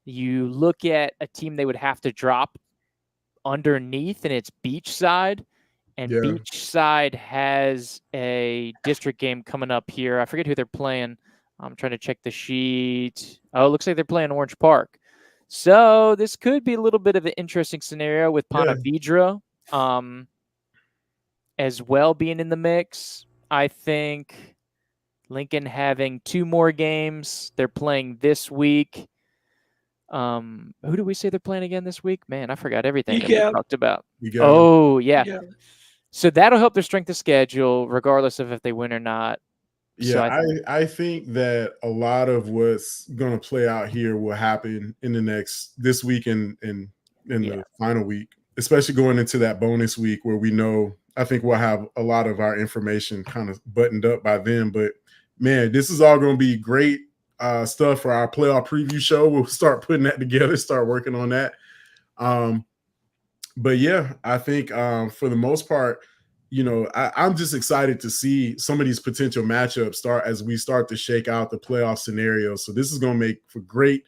You look at a team they would have to drop underneath, and it's Beachside. And Beachside has a district game coming up here. I forget who they're playing. I'm trying to check the sheet. Oh, it looks like they're playing Orange Park. So this could be a little bit of an interesting scenario with Ponte Vedra as well being in the mix. I think Lincoln having 2 more games. They're playing this week. Who do we say they're playing again this week? Man, I forgot everything that we talked about. Oh, yeah. So that'll help their strength of schedule, regardless of if they win or not. Yeah, so I think that a lot of what's going to play out here will happen in this week and the final week, especially going into that bonus week where we know, I think we'll have a lot of our information kind of buttoned up by then. But man, this is all going to be great stuff for our playoff preview show. We'll start putting that together, start working on that. But yeah, I think for the most part, I'm just excited to see some of these potential matchups start as we start to shake out the playoff scenarios. So this is going to make for great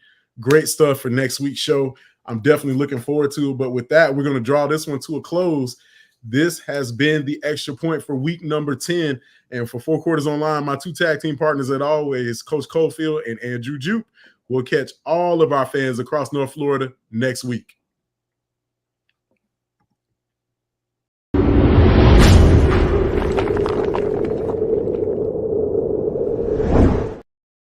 stuff for next week's show. I'm definitely looking forward to it. But with that, we're going to draw this one to a close. This has been the Extra Point for week number 10. And for 4 Quarters Online, my 2 tag team partners, as always, Coach Cofield and Andrew Jupe. We'll catch all of our fans across North Florida next week.